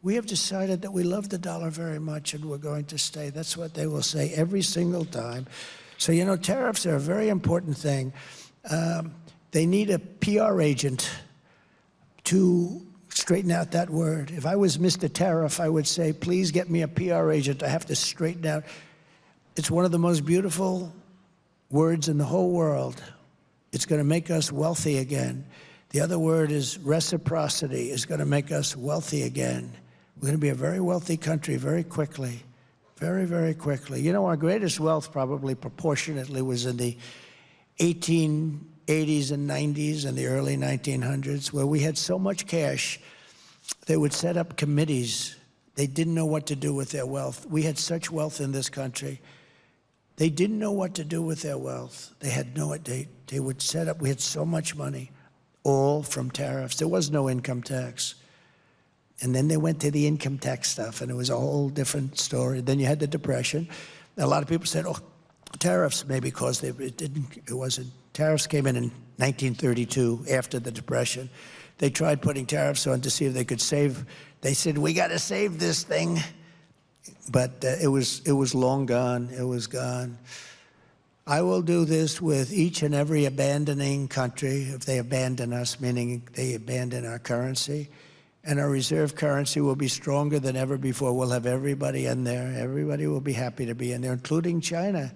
we have decided that we love the dollar very much and we're going to stay. That's what they will say every single time. So, you know, tariffs are a very important thing. They need a PR agent to straighten out that word. If I was Mr. Tariff, I would say, please get me a PR agent. I have to straighten out. It's one of the most beautiful words in the whole world. It's going to make us wealthy again. The other word is reciprocity. It's going to make us wealthy again. We're going to be a very wealthy country very quickly, very, very quickly. You know, our greatest wealth probably proportionately was in the 1880s and 90s and the early 1900s, where we had so much cash, they would set up committees. They didn't know what to do with their wealth. We had such wealth in this country. They didn't know what to do with their wealth. They had no, they would set up, we had so much money, all from tariffs. There was no income tax. And then they went to the income tax stuff, and it was a whole different story. Then you had the Depression. A lot of people said, oh, tariffs maybe caused it. It wasn't. Tariffs came in 1932 after the Depression. They tried putting tariffs on to see if they could save. They said, we got to save this thing. But it was long gone. It was gone. I will do this with each and every abandoning country if they abandon us, meaning they abandon our currency. And our reserve currency will be stronger than ever before. We'll have everybody in there. Everybody will be happy to be in there, including China.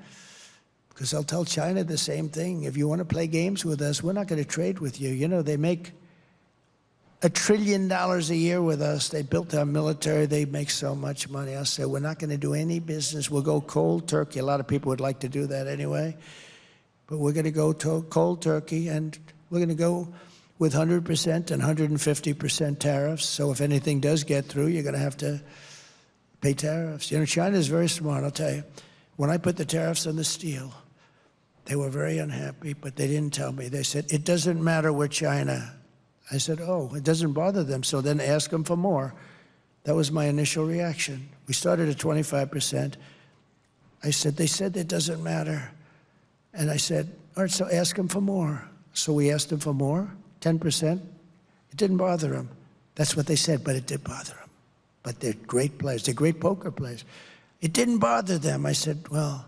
Because I'll tell China the same thing. If you want to play games with us, we're not going to trade with you. You know, they make $1 trillion a year with us. They built our military. They make so much money. I'll say, we're not going to do any business. We'll go cold turkey. A lot of people would like to do that anyway. But we're going to go cold turkey, and we're going to go with 100% and 150% tariffs. So if anything does get through, you're going to have to pay tariffs. You know, China is very smart, I'll tell you. When I put the tariffs on the steel, they were very unhappy, but they didn't tell me. They said, it doesn't matter, we're China. I said, oh, it doesn't bother them, so then ask them for more. That was my initial reaction. We started at 25%. I said, they said it doesn't matter. And I said, all right, so ask them for more. So we asked them for more, 10%. It didn't bother them. That's what they said, but it did bother them. But they're great players. They're great poker players. It didn't bother them. I said, well,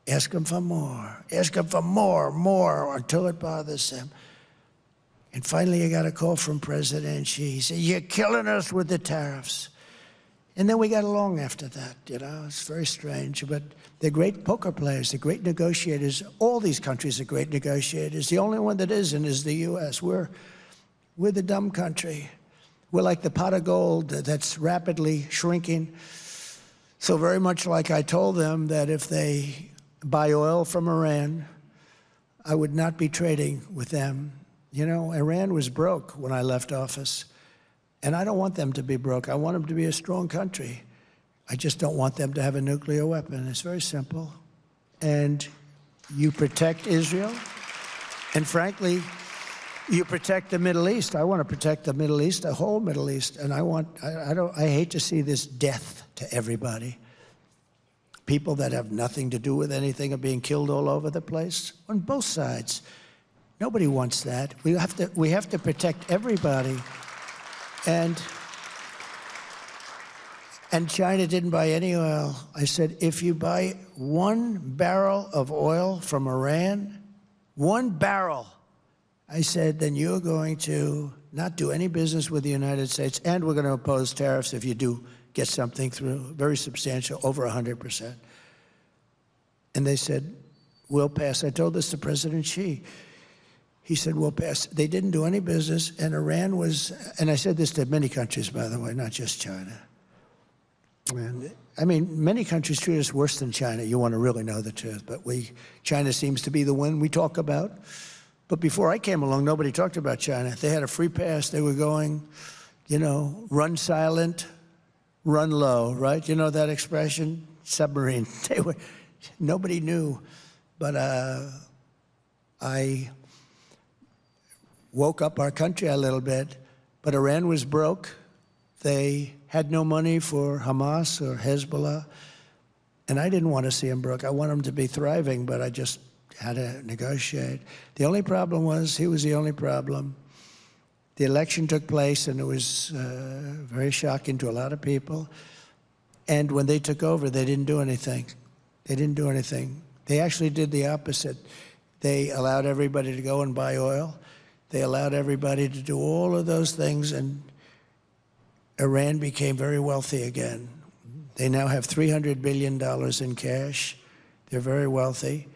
ask them for more. Ask them for more, until it bothers them. And finally, I got a call from President Xi. He said, "You're killing us with the tariffs." And then we got along after that, you know. It's very strange, but they're great poker players, they're great negotiators. All these countries are great negotiators. The only one that isn't is the U.S. We're the dumb country. We're like the pot of gold that's rapidly shrinking. So very much like I told them that if they buy oil from Iran, I would not be trading with them. You know, Iran was broke when I left office. And I don't want them to be broke. I want them to be a strong country. I just don't want them to have a nuclear weapon. It's very simple. And you protect Israel. And frankly, you protect the Middle East. I want to protect the Middle East, the whole Middle East. And I hate to see this death to everybody. People that have nothing to do with anything are being killed all over the place on both sides. Nobody wants that. We have to protect everybody. And China didn't buy any oil. I said, if you buy 1 barrel of oil from Iran, 1 barrel, I said, then you're going to not do any business with the United States, and we're going to impose tariffs if you do get something through, very substantial, over 100%. And they said, we'll pass. I told this to President Xi. He said, we'll pass. They didn't do any business, and Iran was, and I said this to many countries, by the way, not just China. And, I mean, many countries treat us worse than China. You want to really know the truth, but China seems to be the one we talk about. But before I came along, nobody talked about China. They had a free pass. They were going, you know, run silent, run low, right? You know that expression? Submarine. Nobody knew. But I woke up our country a little bit, but Iran was broke. They had no money for Hamas or Hezbollah, and I didn't want to see them broke. I want them to be thriving, but I just had to negotiate. The only problem was, he was the only problem. The election took place, and it was very shocking to a lot of people. And when they took over, they didn't do anything. They didn't do anything. They actually did the opposite. They allowed everybody to go and buy oil. They allowed everybody to do all of those things, and Iran became very wealthy again. They now have $300 billion in cash. They're very wealthy.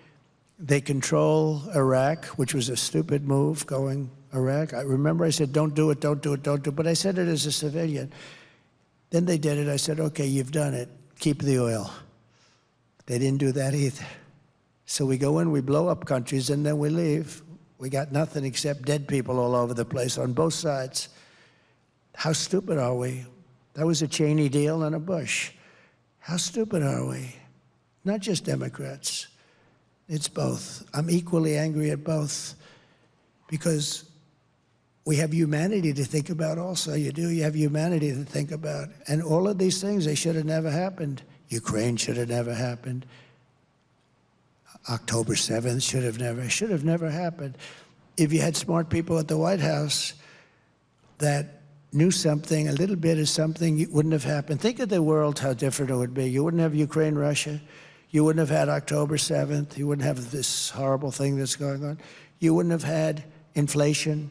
They control Iraq, which was a stupid move, going Iraq. I remember I said, don't do it, don't do it, don't do it. But I said it as a civilian. Then they did it. I said, okay, you've done it. Keep the oil. They didn't do that either. So we go in, we blow up countries, and then we leave. We got nothing except dead people all over the place on both sides. How stupid are we? That was a Cheney deal and a Bush. How stupid are we? Not just Democrats. It's both. I'm equally angry at both because we have humanity to think about also. You do. You have humanity to think about. And all of these things, they should have never happened. Ukraine should have never happened. October 7th should have never happened. If you had smart people at the White House that knew something, a little bit of something, it wouldn't have happened. Think of the world, how different it would be. You wouldn't have Ukraine, Russia. You wouldn't have had October 7th. You wouldn't have this horrible thing that's going on. You wouldn't have had inflation.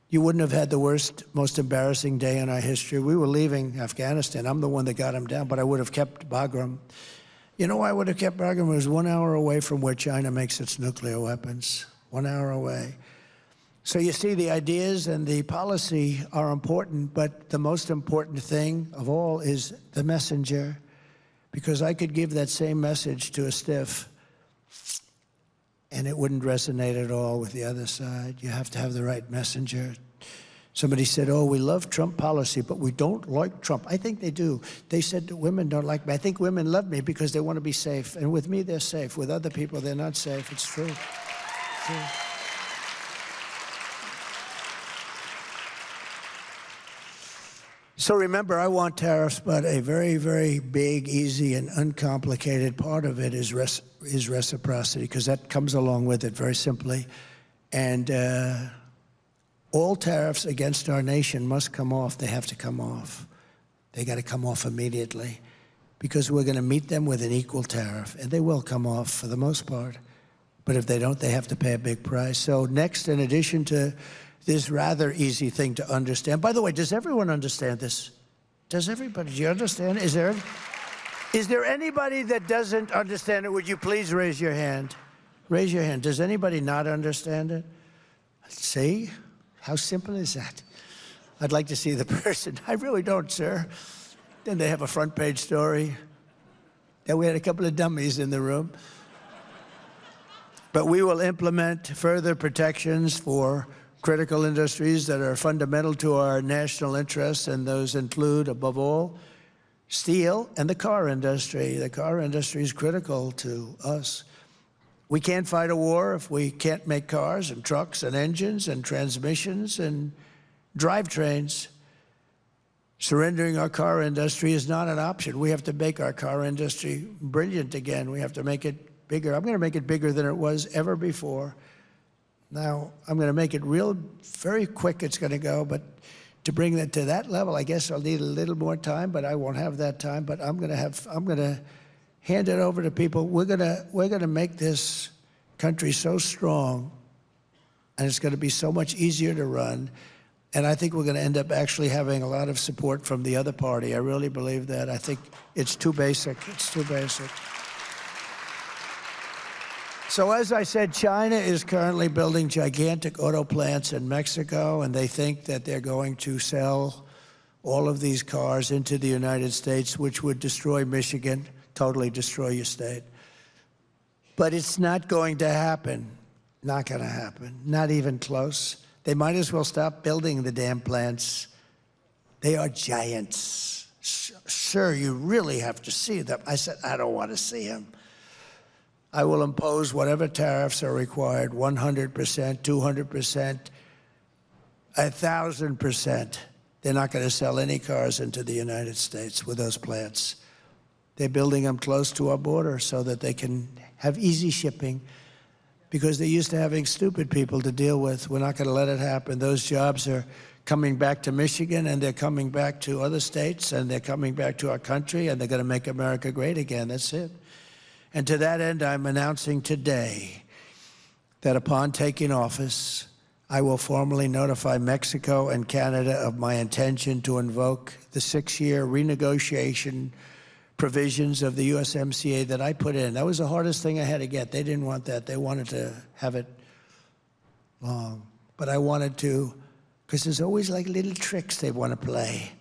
You wouldn't have had the worst, most embarrassing day in our history. We were leaving Afghanistan. I'm the one that got him down, but I would have kept Bagram. You know why I would have kept Bagram? It was 1 hour away from where China makes its nuclear weapons. 1 hour away. So you see, the ideas and the policy are important, but the most important thing of all is the messenger. Because I could give that same message to a stiff, and it wouldn't resonate at all with the other side. You have to have the right messenger. Somebody said, oh, we love Trump policy, but we don't like Trump. I think they do. They said that women don't like me. I think women love me because they want to be safe. And with me, they're safe. With other people, they're not safe. It's true. It's true. So remember, I want tariffs, but a very, very big, easy, and uncomplicated part of it is reciprocity, because that comes along with it very simply. And all tariffs against our nation must come off. They have to come off. They got to come off immediately, because we're going to meet them with an equal tariff, and they will come off for the most part. But if they don't, they have to pay a big price. So next, in addition to this rather easy thing to understand. By the way, does everyone understand this? Does everybody? Do you understand? Is there anybody that doesn't understand it? Would you please raise your hand? Raise your hand. Does anybody not understand it? See? How simple is that? I'd like to see the person. I really don't, sir. Then they have a front page story. Then we had a couple of dummies in the room. But we will implement further protections for critical industries that are fundamental to our national interests, and those include, above all, steel and the car industry. The car industry is critical to us. We can't fight a war if we can't make cars and trucks and engines and transmissions and drivetrains. Surrendering our car industry is not an option. We have to make our car industry brilliant again. We have to make it bigger. I'm going to make it bigger than it was ever before. Now, I'm going to make it very quick it's going to go, but to bring that to that level, I guess I'll need a little more time, but I won't have that time. But I'm going to hand it over to people. We're going to make this country so strong, and it's going to be so much easier to run. And I think we're going to end up actually having a lot of support from the other party. I really believe that. I think it's too basic. It's too basic. So as I said, China is currently building gigantic auto plants in Mexico, and they think that they're going to sell all of these cars into the United States, which would destroy Michigan, totally destroy your state. But it's not going to happen. Not going to happen. Not even close. They might as well stop building the damn plants. They are giants. Sir, you really have to see them. I said, I don't want to see them. I will impose whatever tariffs are required, 100%, 200%, 1,000%. They're not going to sell any cars into the United States with those plants. They're building them close to our border so that they can have easy shipping, because they're used to having stupid people to deal with. We're not going to let it happen. Those jobs are coming back to Michigan, and they're coming back to other states, and they're coming back to our country, and they're going to make America great again. That's it. And to that end, I'm announcing today that upon taking office, I will formally notify Mexico and Canada of my intention to invoke the 6-year renegotiation provisions of the USMCA that I put in. That was the hardest thing I had to get. They didn't want that. They wanted to have it long. But I wanted to, because there's always like little tricks they want to play.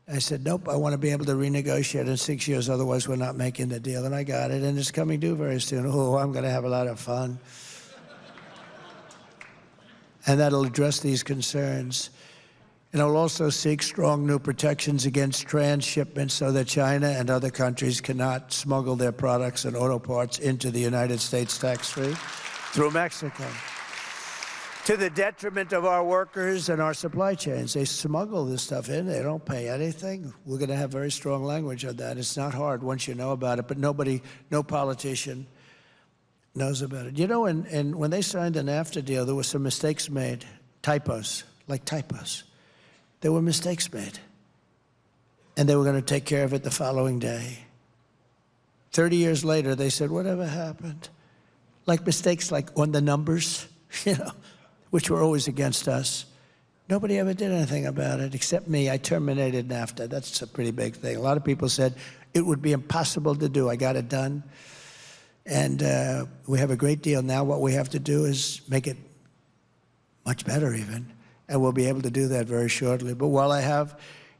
I said, nope, I want to be able to renegotiate in 6 years, otherwise we're not making the deal. And I got it, and it's coming due very soon. Oh, I'm going to have a lot of fun. And that'll address these concerns. And I'll also seek strong new protections against transshipment so that China and other countries cannot smuggle their products and auto parts into the United States tax-free through Mexico, to the detriment of our workers and our supply chains. They smuggle this stuff in. They don't pay anything. We're going to have very strong language on that. It's not hard once you know about it, but nobody, no politician knows about it. You know, and when they signed the NAFTA deal, there were some mistakes made, typos, like typos. There were mistakes made, and they were going to take care of it the following day. 30 years later, they said, whatever happened? Like mistakes like on the numbers, you know, which were always against us. Nobody ever did anything about it except me. I terminated NAFTA. That's a pretty big thing. A lot of people said it would be impossible to do. I got it done. And we have a great deal now. What we have to do is make it much better even. And we'll be able to do that very shortly. But while I have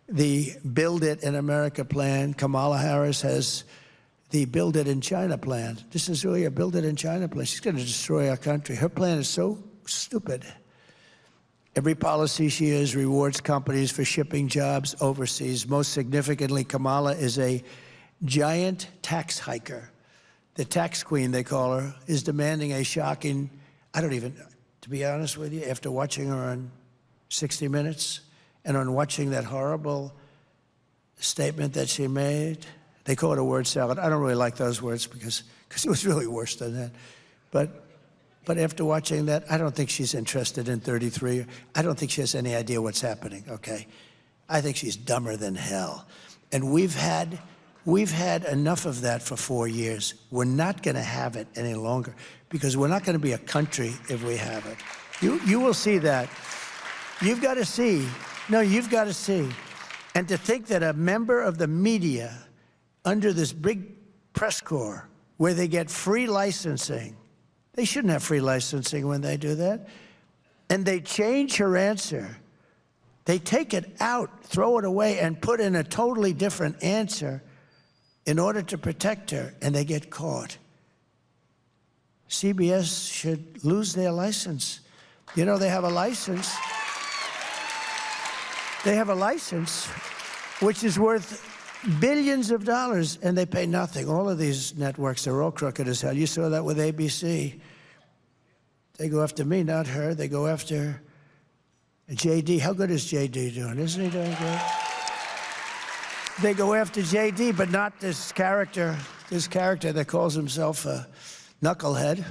the Build It in America plan, Kamala Harris has the Build It in China plan. This is really a Build It in China plan. She's going to destroy our country. Her plan is so stupid. Every policy she has rewards companies for shipping jobs overseas. Most significantly, Kamala is a giant tax hiker. The tax queen, they call her, is demanding a shocking, to be honest with you, after watching her on 60 Minutes and on watching that horrible statement that she made, they call it a word salad. I don't really like those words because it was really worse than that. But after watching that, I don't think she's interested in 33. I don't think she has any idea what's happening, okay? I think she's dumber than hell. And we've had enough of that for 4 years. We're not going to have it any longer because we're not going to be a country if we have it. You will see that. You've got to see. No, you've got to see. And to think that a member of the media under this big press corps where they get free licensing, they shouldn't have free licensing when they do that, and they change her answer. They take it out, throw it away, and put in a totally different answer in order to protect her, and they get caught. CBS should lose their license. You know, they have a license. They have a license which is worth billions of dollars, and they pay nothing. All of these networks, they're all crooked as hell. You saw that with ABC. They go after me, not her. They go after JD. How good is JD doing? Isn't he doing good? They go after JD, but not this character that calls himself a knucklehead.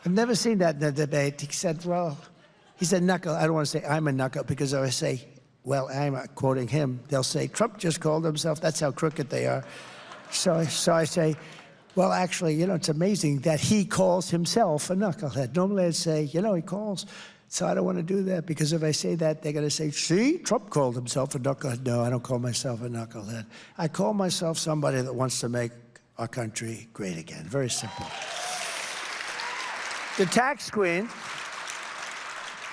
I've never seen that in a debate. He said, knuckle. I don't want to say I'm a knuckle, because if I say, well, I'm quoting him, they'll say, Trump just called himself. That's how crooked they are. So I say, well, actually, you know, it's amazing that he calls himself a knucklehead. Normally I'd say, you know, he calls. So I don't want to do that, because if I say that, they're going to say, see, Trump called himself a knucklehead. No, I don't call myself a knucklehead. I call myself somebody that wants to make our country great again. Very simple. The tax queen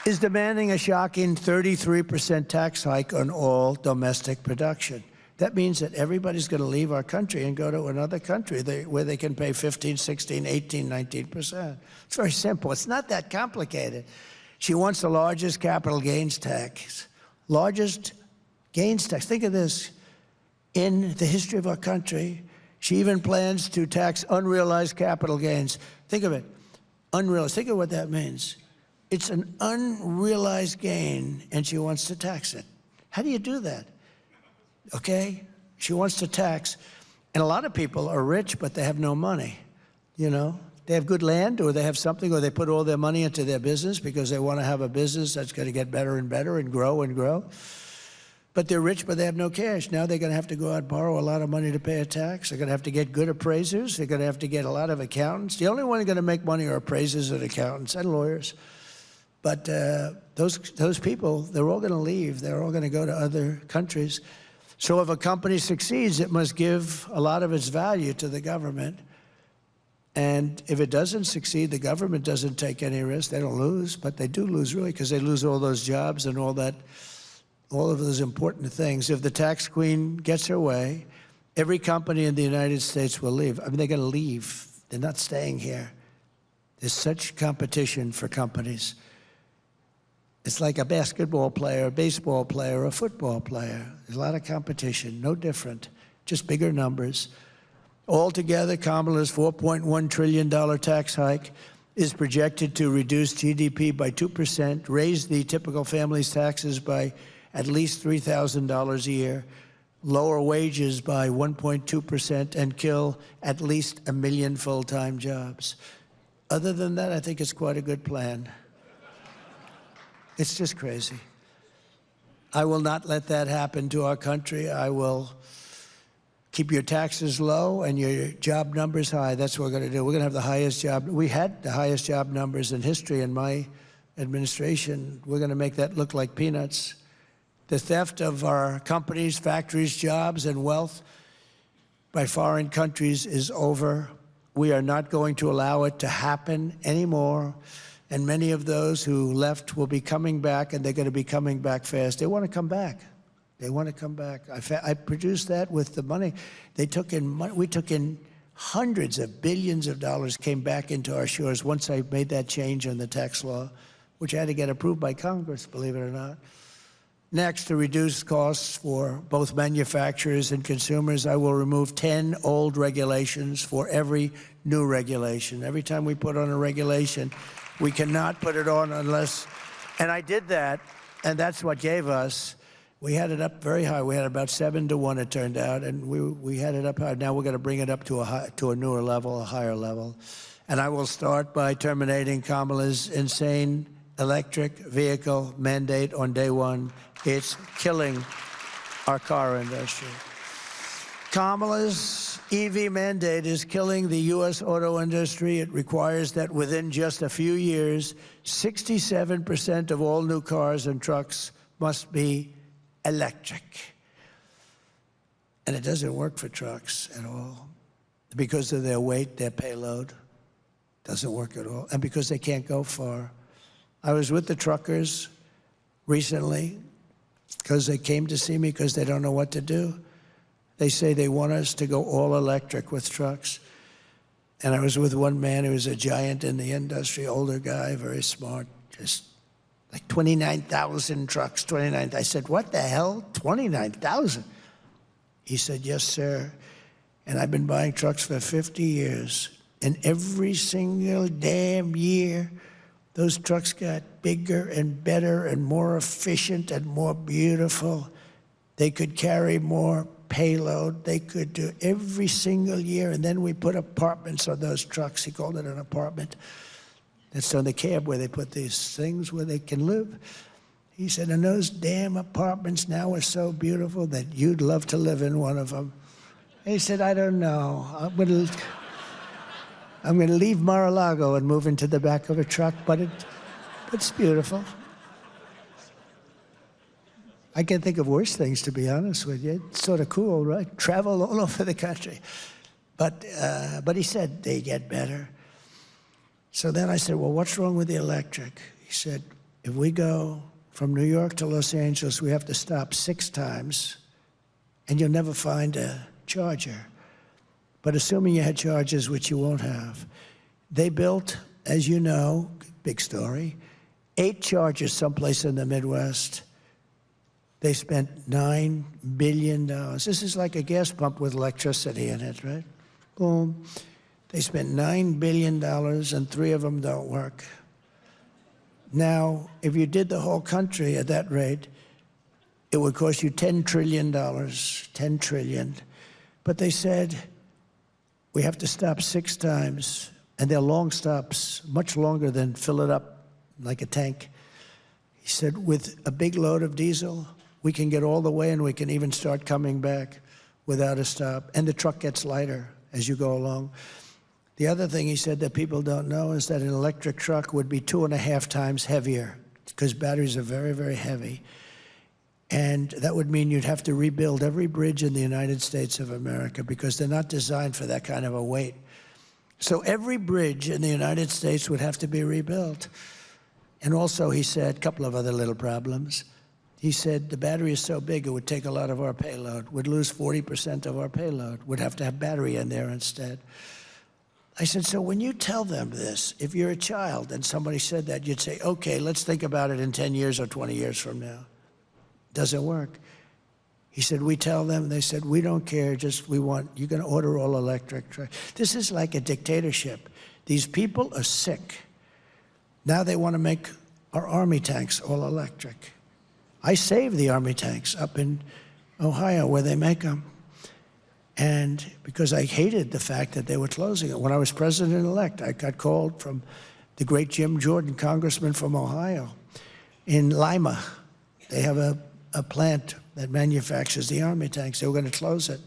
is demanding a shocking 33% tax hike on all domestic production. That means that everybody's going to leave our country and go to another country where they can pay 15, 16, 18, 19%. It's very simple. It's not that complicated. She wants the largest capital gains tax. Largest gains tax. Think of this. In the history of our country, she even plans to tax unrealized capital gains. Think of it. Unrealized. Think of what that means. It's an unrealized gain, and she wants to tax it. How do you do that? Okay? She wants to tax. And a lot of people are rich, but they have no money, you know? They have good land, or they have something, or they put all their money into their business because they want to have a business that's going to get better and better and grow and grow. But they're rich, but they have no cash. Now they're going to have to go out and borrow a lot of money to pay a tax. They're going to have to get good appraisers. They're going to have to get a lot of accountants. The only one who's going to make money are appraisers and accountants and lawyers. But those people, they're all going to leave. They're all going to go to other countries. So if a company succeeds, it must give a lot of its value to the government. And if it doesn't succeed, the government doesn't take any risk. They don't lose, but they do lose, really, because they lose all those jobs and all of those important things. If the tax queen gets her way, every company in the United States will leave. I mean, they're going to leave. They're not staying here. There's such competition for companies. It's like a basketball player, a baseball player, a football player. There's a lot of competition, no different, just bigger numbers. Altogether, Kamala's $4.1 trillion tax hike is projected to reduce GDP by 2%, raise the typical family's taxes by at least $3,000 a year, lower wages by 1.2%, and kill at least 1 million full-time jobs. Other than that, I think it's quite a good plan. It's just crazy. I will not let that happen to our country. I will keep your taxes low and your job numbers high. That's what we're going to do. We're going to have the highest job. We had the highest job numbers in history in my administration. We're going to make that look like peanuts. The theft of our companies, factories, jobs, and wealth by foreign countries is over. We are not going to allow it to happen anymore. And many of those who left will be coming back, and they're going to be coming back fast. They want to come back. They want to come back. I produced that with the money. We took in hundreds of billions of dollars came back into our shores once I made that change on the tax law, which had to get approved by Congress, believe it or not. Next, to reduce costs for both manufacturers and consumers, I will remove 10 old regulations for every new regulation. Every time we put on a regulation, we cannot put it on unless, and I did that, and that's what gave us, we had it up very high. We had about 7-1, it turned out, and we had it up high. Now we're going to bring it up to a newer level, a higher level. And I will start by terminating Kamala's insane electric vehicle mandate on day one. It's killing our car industry. Kamala's EV mandate is killing the U.S. auto industry. It requires that within just a few years, 67% of all new cars and trucks must be electric. And it doesn't work for trucks at all. Because of their weight, their payload doesn't work at all. And because they can't go far. I was with the truckers recently because they came to see me because they don't know what to do. They say they want us to go all electric with trucks. And I was with one man who was a giant in the industry, older guy, very smart, just like 29,000 trucks, 29. I said, what the hell, 29,000? He said, yes, sir. And I've been buying trucks for 50 years. And every single damn year, those trucks got bigger and better and more efficient and more beautiful. They could carry more payload. They could do every single year. And then we put apartments on those trucks. He called it an apartment. That's on the cab where they put these things where they can live. He said, and those damn apartments now are so beautiful that you'd love to live in one of them. And he said, I don't know. I'm going to leave Mar-a-Lago and move into the back of a truck, but it's beautiful. I can think of worse things, to be honest with you. It's sort of cool, right? Travel all over the country. But he said they get better. So then I said, well, what's wrong with the electric? He said, if we go from New York to Los Angeles, we have to stop 6 times, and you'll never find a charger. But assuming you had chargers, which you won't have, they built, as you know, big story, 8 chargers someplace in the Midwest. They spent $9 billion. This is like a gas pump with electricity in it, right? Boom. They spent $9 billion, and 3 of them don't work. Now, if you did the whole country at that rate, it would cost you $10 trillion, $10 trillion. But they said, we have to stop 6 times, and they're long stops, much longer than fill it up like a tank. He said, with a big load of diesel, we can get all the way, and we can even start coming back without a stop. And the truck gets lighter as you go along. The other thing he said that people don't know is that an electric truck would be 2.5 times heavier because batteries are very, very heavy. And that would mean you'd have to rebuild every bridge in the United States of America because they're not designed for that kind of a weight. So every bridge in the United States would have to be rebuilt. And also, he said, a couple of other little problems. He said the battery is so big it would take a lot of our payload. We'd lose 40% of our payload. We'd have to have battery in there instead. I said, so when you tell them this, if you're a child and somebody said that, you'd say, okay, let's think about it in 10 years or 20 years from now. Doesn't work. He said, we tell them, they said, we don't care, just we want, you're going to order all electric trucks. This is like a dictatorship. These people are sick. Now they want to make our army tanks all electric. I saved the army tanks up in Ohio where they make them. And because I hated the fact that they were closing it. When I was president-elect, I got called from the great Jim Jordan, congressman from Ohio, in Lima. They have a plant that manufactures the army tanks. They were going to close it.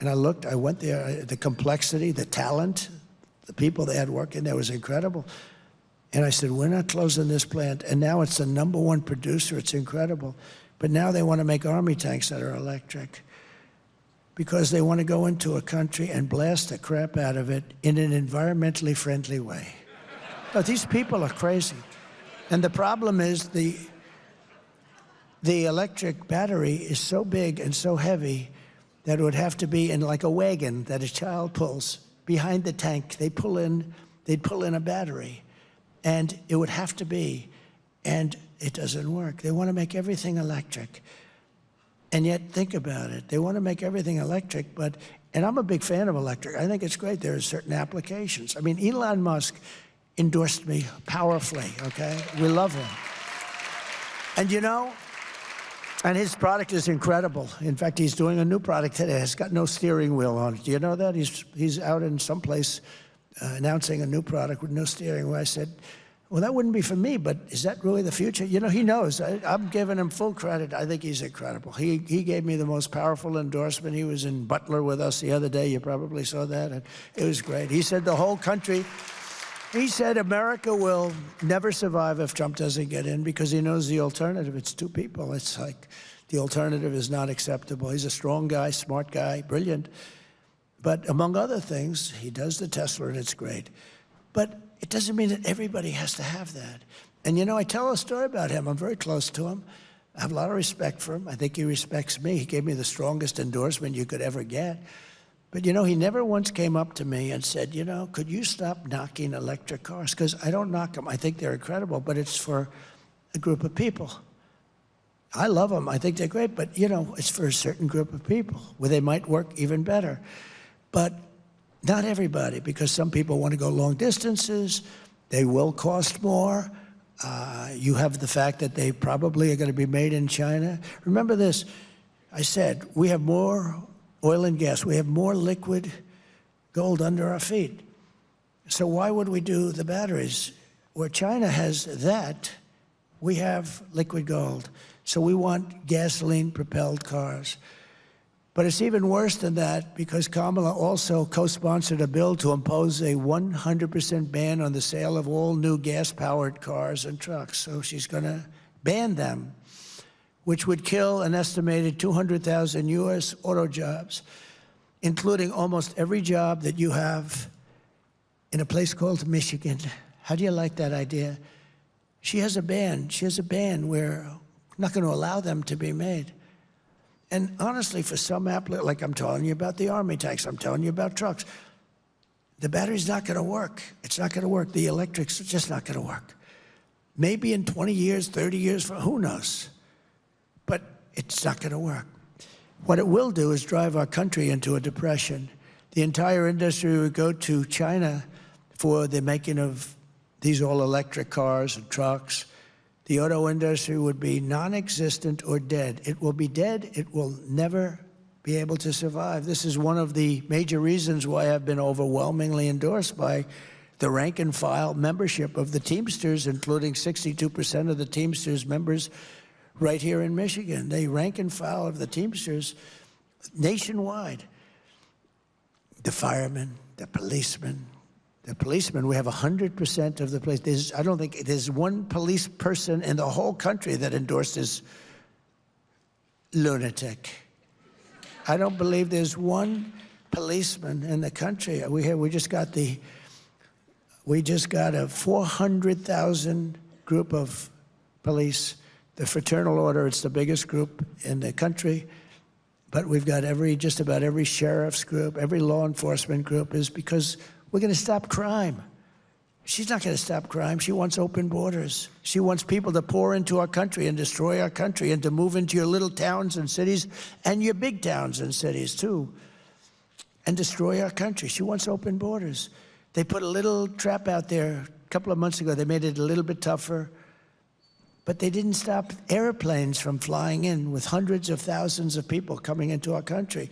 And I looked, I went there, the complexity, the talent, the people they had working there was incredible. And I said, we're not closing this plant. And now it's the #1 producer. It's incredible. But now they want to make army tanks that are electric because they want to go into a country and blast the crap out of it in an environmentally friendly way. No, these people are crazy. And the problem is the electric battery is so big and so heavy that it would have to be in like a wagon that a child pulls. Behind the tank, they'd pull in a battery. And it would have to be, and it doesn't work. They want to make everything electric. And yet, think about it. They want to make everything electric, and I'm a big fan of electric. I think it's great. There are certain applications. I mean, Elon Musk endorsed me powerfully, okay? We love him. And you know, and his product is incredible. In fact, he's doing a new product today. It's got no steering wheel on it. Do you know that? He's out in someplace announcing a new product with no steering wheel. I said, Well, that wouldn't be for me, but is that really the future? You know, he knows. I'm giving him full credit. I think he's incredible. He gave me the most powerful endorsement. He was in Butler with us the other day. You probably saw that. And it was great. He said the whole country, he said America will never survive if Trump doesn't get in because he knows the alternative. It's two people. It's like the alternative is not acceptable. He's a strong guy, smart guy, brilliant. But among other things, he does the Tesla, and it's great. But it doesn't mean that everybody has to have that. And, you know, I tell a story about him. I'm very close to him. I have a lot of respect for him. I think he respects me. He gave me the strongest endorsement you could ever get. But, you know, he never once came up to me and said, you know, could you stop knocking electric cars? Because I don't knock them. I think they're incredible, but it's for a group of people. I love them. I think they're great. But, you know, it's for a certain group of people where they might work even better. But not everybody, because some people want to go long distances. They will cost more. You have the fact that they probably are going to be made in China. Remember this, I said, we have more oil and gas. We have more liquid gold under our feet. So why would we do the batteries? Where China has that, we have liquid gold. So we want gasoline-propelled cars. But it's even worse than that because Kamala also co-sponsored a bill to impose a 100% ban on the sale of all new gas-powered cars and trucks. So she's going to ban them, which would kill an estimated 200,000 U.S. auto jobs, including almost every job that you have in a place called Michigan. How do you like that idea? She has a ban. She has a ban where we're not going to allow them to be made. And honestly, for some like I'm telling you about the Army tanks, I'm telling you about trucks, the battery's not going to work. It's not going to work. The electric's just not going to work. Maybe in 20 years, 30 years, who knows? But it's not going to work. What it will do is drive our country into a depression. The entire industry would go to China for the making of these all-electric cars and trucks. The auto industry would be non-existent or dead. It will be dead. It will never be able to survive. This is one of the major reasons why I've been overwhelmingly endorsed by the rank and file membership of the Teamsters, including 62% of the Teamsters members right here in Michigan. The rank and file of the Teamsters nationwide. The firemen, the policemen. The policemen, we have 100% of the police. I don't think there's one police person in the whole country that endorses lunatic. I don't believe there's one policeman in the country. We just got a 400,000 group of police. The Fraternal Order, it's the biggest group in the country. But we've got just about every sheriff's group, every law enforcement group is because we're going to stop crime. She's not going to stop crime. She wants open borders. She wants people to pour into our country and destroy our country and to move into your little towns and cities and your big towns and cities, too, and destroy our country. She wants open borders. They put a little trap out there a couple of months ago. They made it a little bit tougher. But they didn't stop airplanes from flying in with hundreds of thousands of people coming into our country.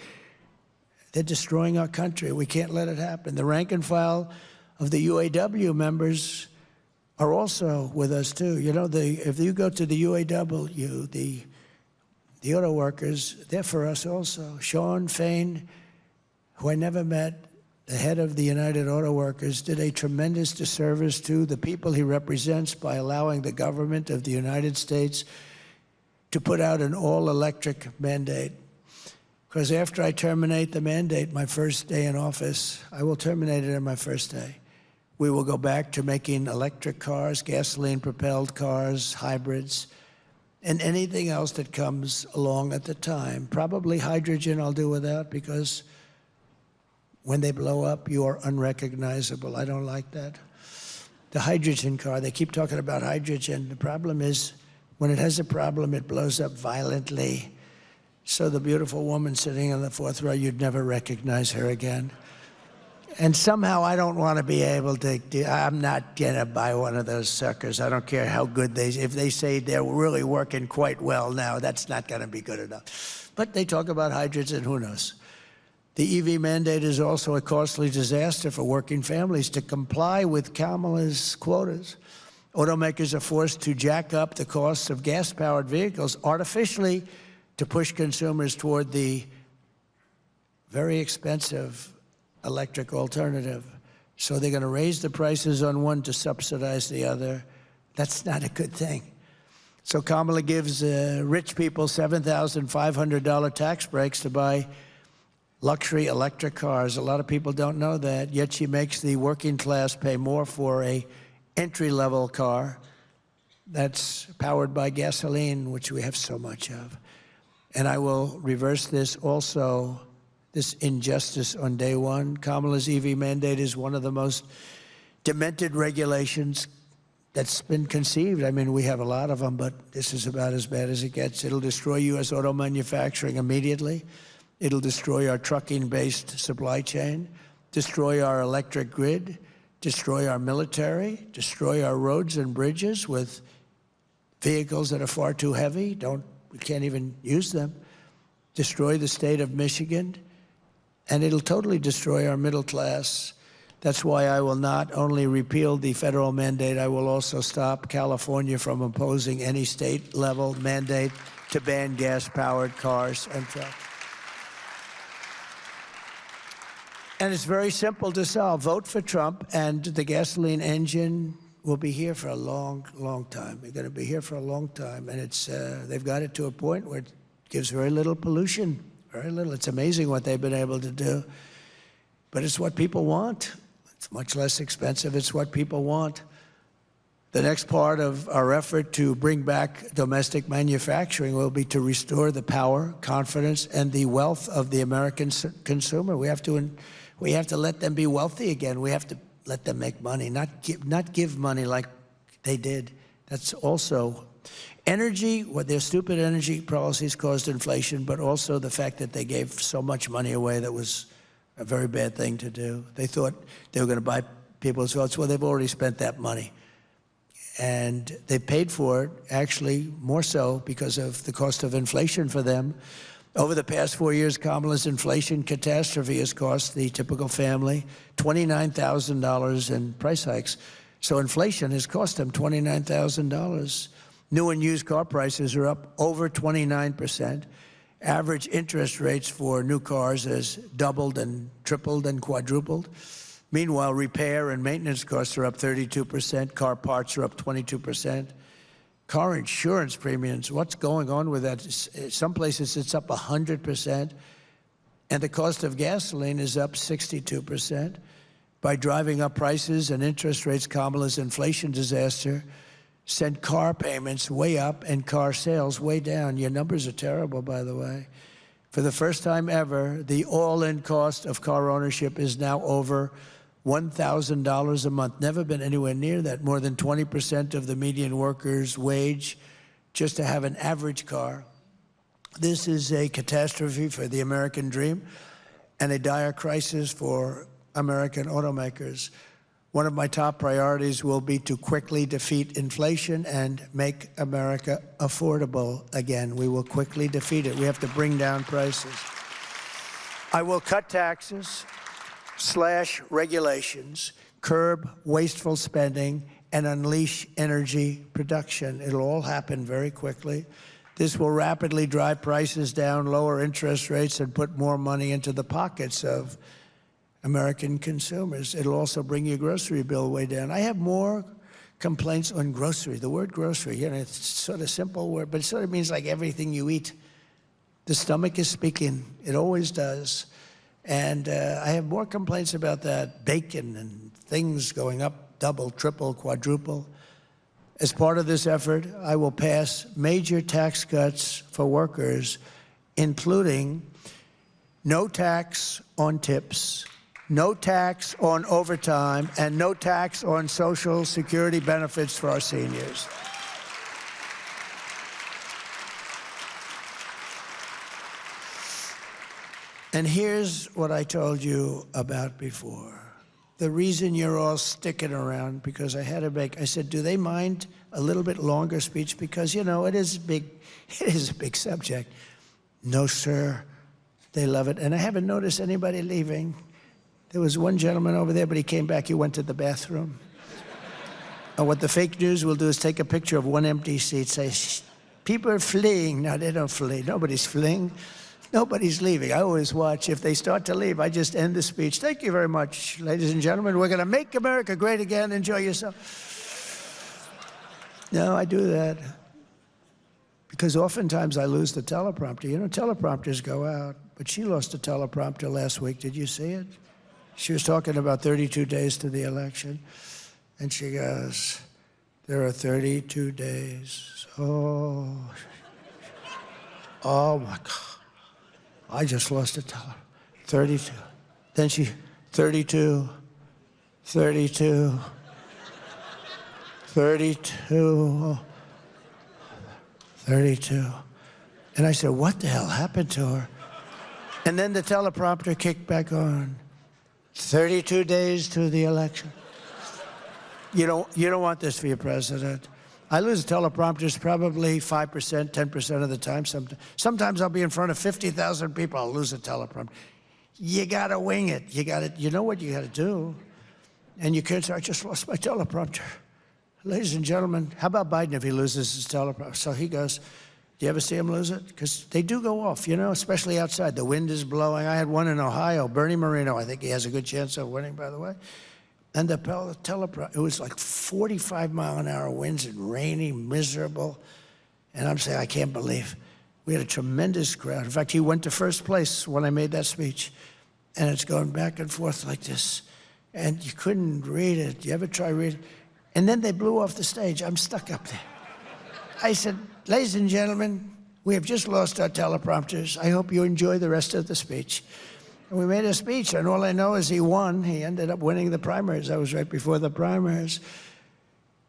They're destroying our country. We can't let it happen. The rank and file of the UAW members are also with us, too. You know, if you go to the UAW, the auto workers, they're for us also. Sean Fain, who I never met, the head of the United Auto Workers, did a tremendous disservice to the people he represents by allowing the government of the United States to put out an all-electric mandate. Because after I terminate the mandate, my first day in office, I will terminate it on my first day. We will go back to making electric cars, gasoline-propelled cars, hybrids, and anything else that comes along at the time. Probably hydrogen I'll do without because when they blow up, you are unrecognizable. I don't like that. The hydrogen car, they keep talking about hydrogen. The problem is when it has a problem, it blows up violently. So the beautiful woman sitting in the fourth row, you'd never recognize her again. And somehow I don't want to be able to I'm not going to buy one of those suckers. I don't care how good if they say they're really working quite well now, that's not going to be good enough. But they talk about hydrogen, who knows? The EV mandate is also a costly disaster for working families. To comply with Kamala's quotas, Automakers are forced to jack up the costs of gas-powered vehicles artificially to push consumers toward the very expensive electric alternative. So they're going to raise the prices on one to subsidize the other. That's not a good thing. So Kamala gives rich people $7,500 tax breaks to buy luxury electric cars. A lot of people don't know that, yet she makes the working class pay more for a entry-level car that's powered by gasoline, which we have so much of. And I will reverse this also, this injustice on day one. Kamala's EV mandate is one of the most demented regulations that's been conceived. I mean, we have a lot of them, but this is about as bad as it gets. It'll destroy U.S. auto manufacturing immediately. It'll destroy our trucking-based supply chain, destroy our electric grid, destroy our military, destroy our roads and bridges with vehicles that are far too heavy. We can't even use them. Destroy the state of Michigan, and it'll totally destroy our middle class. That's why I will not only repeal the federal mandate, I will also stop California from imposing any state-level mandate to ban gas-powered cars and trucks. And it's very simple to solve. Vote for Trump, and the gasoline engine will be here for a long, long time. They're going to be here for a long time, and they've got it to a point where it gives very little pollution, very little. It's amazing what they've been able to do, but it's what people want. It's much less expensive. It's what people want. The next part of our effort to bring back domestic manufacturing will be to restore the power, confidence, and the wealth of the American consumer. We have to let them be wealthy again. We have to let them make money, not give money like they did. That's also energy. What their stupid energy policies caused inflation, but also the fact that they gave so much money away that was a very bad thing to do. They thought they were going to buy people's votes. Well, they've already spent that money. And they paid for it, actually, more so because of the cost of inflation for them. Over the past 4 years, Kamala's inflation catastrophe has cost the typical family $29,000 in price hikes. So inflation has cost them $29,000. New and used car prices are up over 29%. Average interest rates for new cars has doubled and tripled and quadrupled. Meanwhile, repair and maintenance costs are up 32%. Car parts are up 22%. Car insurance premiums, what's going on with that? Some places it's up 100%. And the cost of gasoline is up 62%. By driving up prices and interest rates, Kamala's inflation disaster sent car payments way up and car sales way down. Your numbers are terrible, by the way. For the first time ever, the all-in cost of car ownership is now over $1,000 a month. Never been anywhere near that. More than 20% of the median worker's wage just to have an average car. This is a catastrophe for the American dream and a dire crisis for American automakers. One of my top priorities will be to quickly defeat inflation and make America affordable again. We will quickly defeat it. We have to bring down prices. I will cut taxes, slash regulations, curb wasteful spending, and unleash energy production. It'll all happen very quickly. This will rapidly drive prices down, lower interest rates, and put more money into the pockets of American consumers. It'll also bring your grocery bill way down. I have more complaints on grocery. The word grocery, you know, it's sort of simple word, but it sort of means like everything you eat. The stomach is speaking. It always does. And I have more complaints about that, bacon and things going up double, triple, quadruple. As part of this effort, I will pass major tax cuts for workers, including no tax on tips, no tax on overtime, and no tax on Social Security benefits for our seniors. And here's what I told you about before. The reason you're all sticking around, because I said, do they mind a little bit longer speech? Because, you know, it is a big subject. No, sir. They love it. And I haven't noticed anybody leaving. There was one gentleman over there, but he came back. He went to the bathroom. And what the fake news will do is take a picture of one empty seat, say, people are fleeing. No, they don't flee. Nobody's fleeing. Nobody's leaving. I always watch. If they start to leave, I just end the speech. Thank you very much, ladies and gentlemen. We're going to make America great again. Enjoy yourself. No, I do that because oftentimes I lose the teleprompter. You know, teleprompters go out, but she lost the teleprompter last week. Did you see it? She was talking about 32 days to the election, and she goes, there are 32 days. Oh my God. I just lost a teller. 32. Then she, 32, 32, 32, 32. And I said, what the hell happened to her? And then the teleprompter kicked back on. 32 days to the election. You don't want this for your president. I lose teleprompters probably 5%, 10% of the time. Sometimes I'll be in front of 50,000 people. I'll lose a teleprompter. You got to wing it. You know what you got to do. And you can't say, I just lost my teleprompter. Ladies and gentlemen, how about Biden if he loses his teleprompter? So he goes, do you ever see him lose it? Because they do go off, you know, especially outside. The wind is blowing. I had one in Ohio, Bernie Moreno. I think he has a good chance of winning, by the way. And the teleprompter, it was like 45-mile-an-hour winds and rainy, miserable. And I'm saying, I can't believe. We had a tremendous crowd. In fact, he went to first place when I made that speech. And it's going back and forth like this. And you couldn't read it. You ever try reading it? And then they blew off the stage. I'm stuck up there. I said, ladies and gentlemen, we have just lost our teleprompters. I hope you enjoy the rest of the speech. And we made a speech, and all I know is he won. He ended up winning the primaries. I was right before the primaries.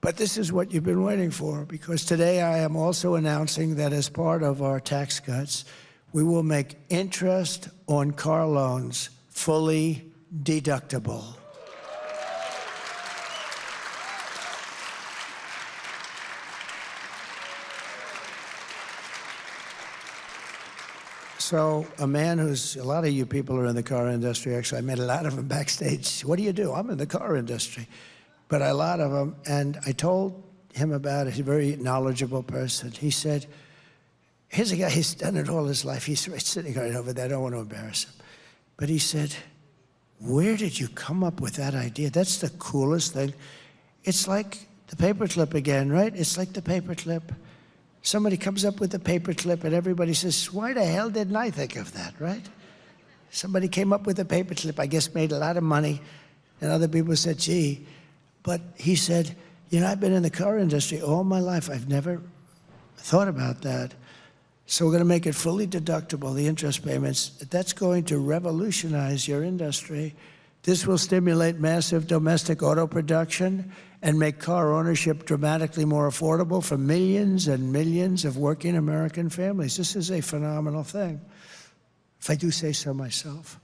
But this is what you've been waiting for, because today I am also announcing that as part of our tax cuts, we will make interest on car loans fully deductible. So a man who's, a lot of you people are in the car industry, actually, I met a lot of them backstage. What do you do? I'm in the car industry. But a lot of them, and I told him about it, he's a very knowledgeable person. He said, here's a guy, he's done it all his life. He's sitting right over there, I don't want to embarrass him. But he said, where did you come up with that idea? That's the coolest thing. It's like the paperclip again, right? It's like the paperclip. Somebody comes up with a paperclip and everybody says, why the hell didn't I think of that, right? Somebody came up with a paperclip, I guess made a lot of money, and other people said, gee. But he said, you know, I've been in the car industry all my life. I've never thought about that. So we're going to make it fully deductible, the interest payments. That's going to revolutionize your industry. This will stimulate massive domestic auto production and make car ownership dramatically more affordable for millions and millions of working American families. This is a phenomenal thing, if I do say so myself.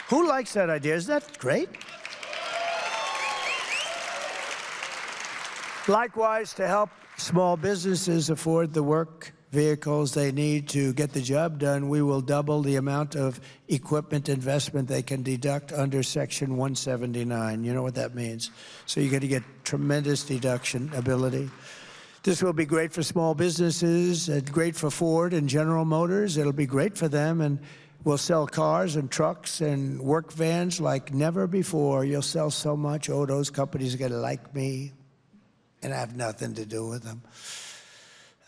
Who likes that idea? Isn't that great? Likewise, to help small businesses afford the work vehicles they need to get the job done, we will double the amount of equipment investment they can deduct under Section 179. You know what that means. So you're going to get tremendous deduction ability. This will be great for small businesses, and great for Ford and General Motors. It'll be great for them, and we'll sell cars and trucks and work vans like never before. You'll sell so much. Oh, those companies are going to like me, and I have nothing to do with them.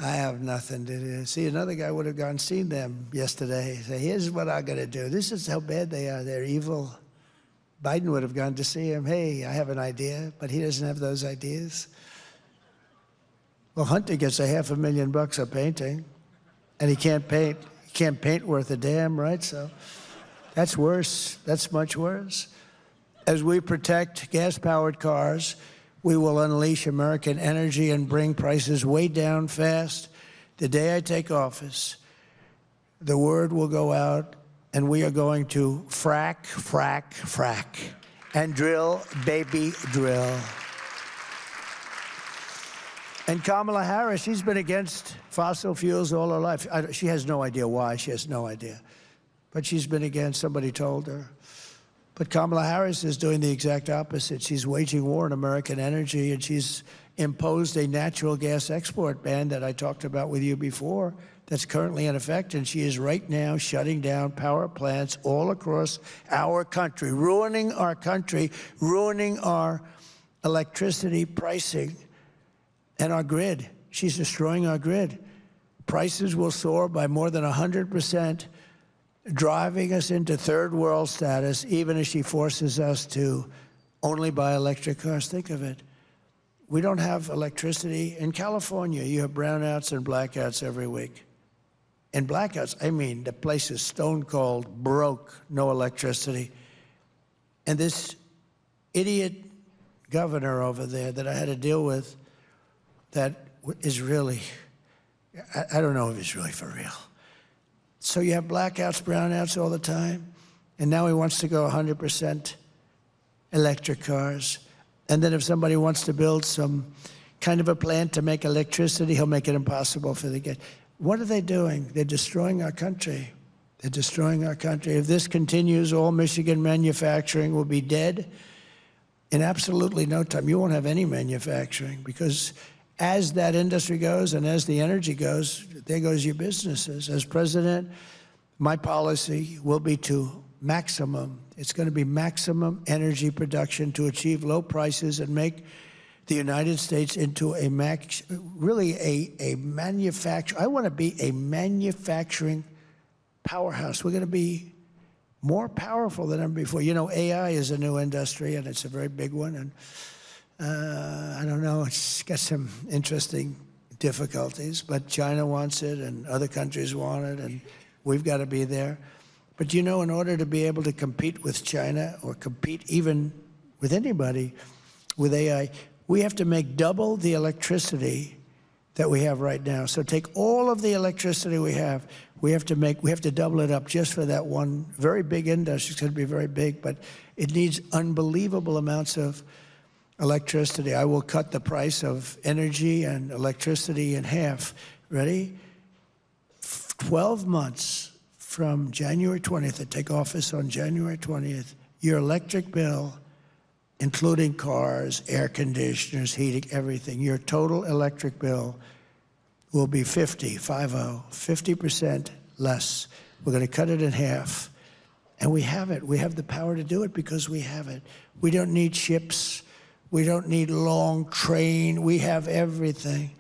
I have nothing to do. See, another guy would have gone and seen them yesterday. Say, here's what I'm going to do. This is how bad they are. They're evil. Biden would have gone to see him. Hey, I have an idea, but he doesn't have those ideas. Well, Hunter gets $500,000 a painting, and he can't paint. He can't paint worth a damn, right? So that's worse. That's much worse. As we protect gas-powered cars, we will unleash American energy and bring prices way down fast. The day I take office, the word will go out, and we are going to frack, frack, frack, and drill, baby, drill. And Kamala Harris, she's been against fossil fuels all her life. She has no idea why. She has no idea. but she's been against, somebody told her. But Kamala Harris is doing the exact opposite. She's waging war on American energy, and she's imposed a natural gas export ban that I talked about with you before that's currently in effect, and she is right now shutting down power plants all across our country, ruining our country, ruining our electricity pricing and our grid. She's destroying our grid. Prices will soar by more than 100%, driving us into third world status, even as she forces us to only buy electric cars. Think of it. We don't have electricity. In California, you have brownouts and blackouts every week. And blackouts, I mean, the place is stone cold, broke, no electricity. And this idiot governor over there that I had to deal with that is really, I don't know if he's really for real. So you have blackouts, brownouts all the time, and now he wants to go 100% electric cars. And then if somebody wants to build some kind of a plant to make electricity, he'll make it impossible for the gas. What are they doing? They're destroying our country. They're destroying our country. If this continues, all Michigan manufacturing will be dead in absolutely no time. You won't have any manufacturing, because as that industry goes and as the energy goes, there goes your businesses. As president, my policy will be to maximum. It's going to be maximum energy production to achieve low prices and make the United States into a manufacturer. I want to be a manufacturing powerhouse. We're going to be more powerful than ever before. You know, AI is a new industry, and it's a very big one. And I don't know, it's got some interesting difficulties, but China wants it, and other countries want it, and we've got to be there. But you know, in order to be able to compete with China, or compete even with anybody with AI, we have to make double the electricity that we have right now. So take all of the electricity we have to double it up just for that one very big industry. It's going to be very big, but it needs unbelievable amounts of electricity. I will cut the price of energy and electricity in half. Ready? 12 months from January 20th, I take office on January 20th, your electric bill, including cars, air conditioners, heating, everything, your total electric bill will be 50% less. We're going to cut it in half. And we have it. We have the power to do it because we have it. We don't need ships. We don't need long train. We have everything.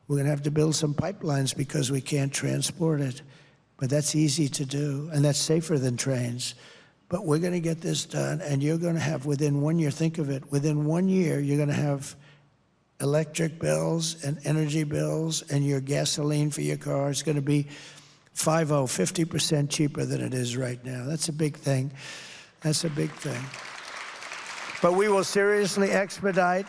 We're going to have to build some pipelines because we can't transport it. But that's easy to do, and that's safer than trains. But we're going to get this done, and you're going to have, within 1 year, think of it, within 1 year, you're going to have electric bills and energy bills, and your gasoline for your car is going to be 50% cheaper than it is right now. That's a big thing. That's a big thing. But we will seriously expedite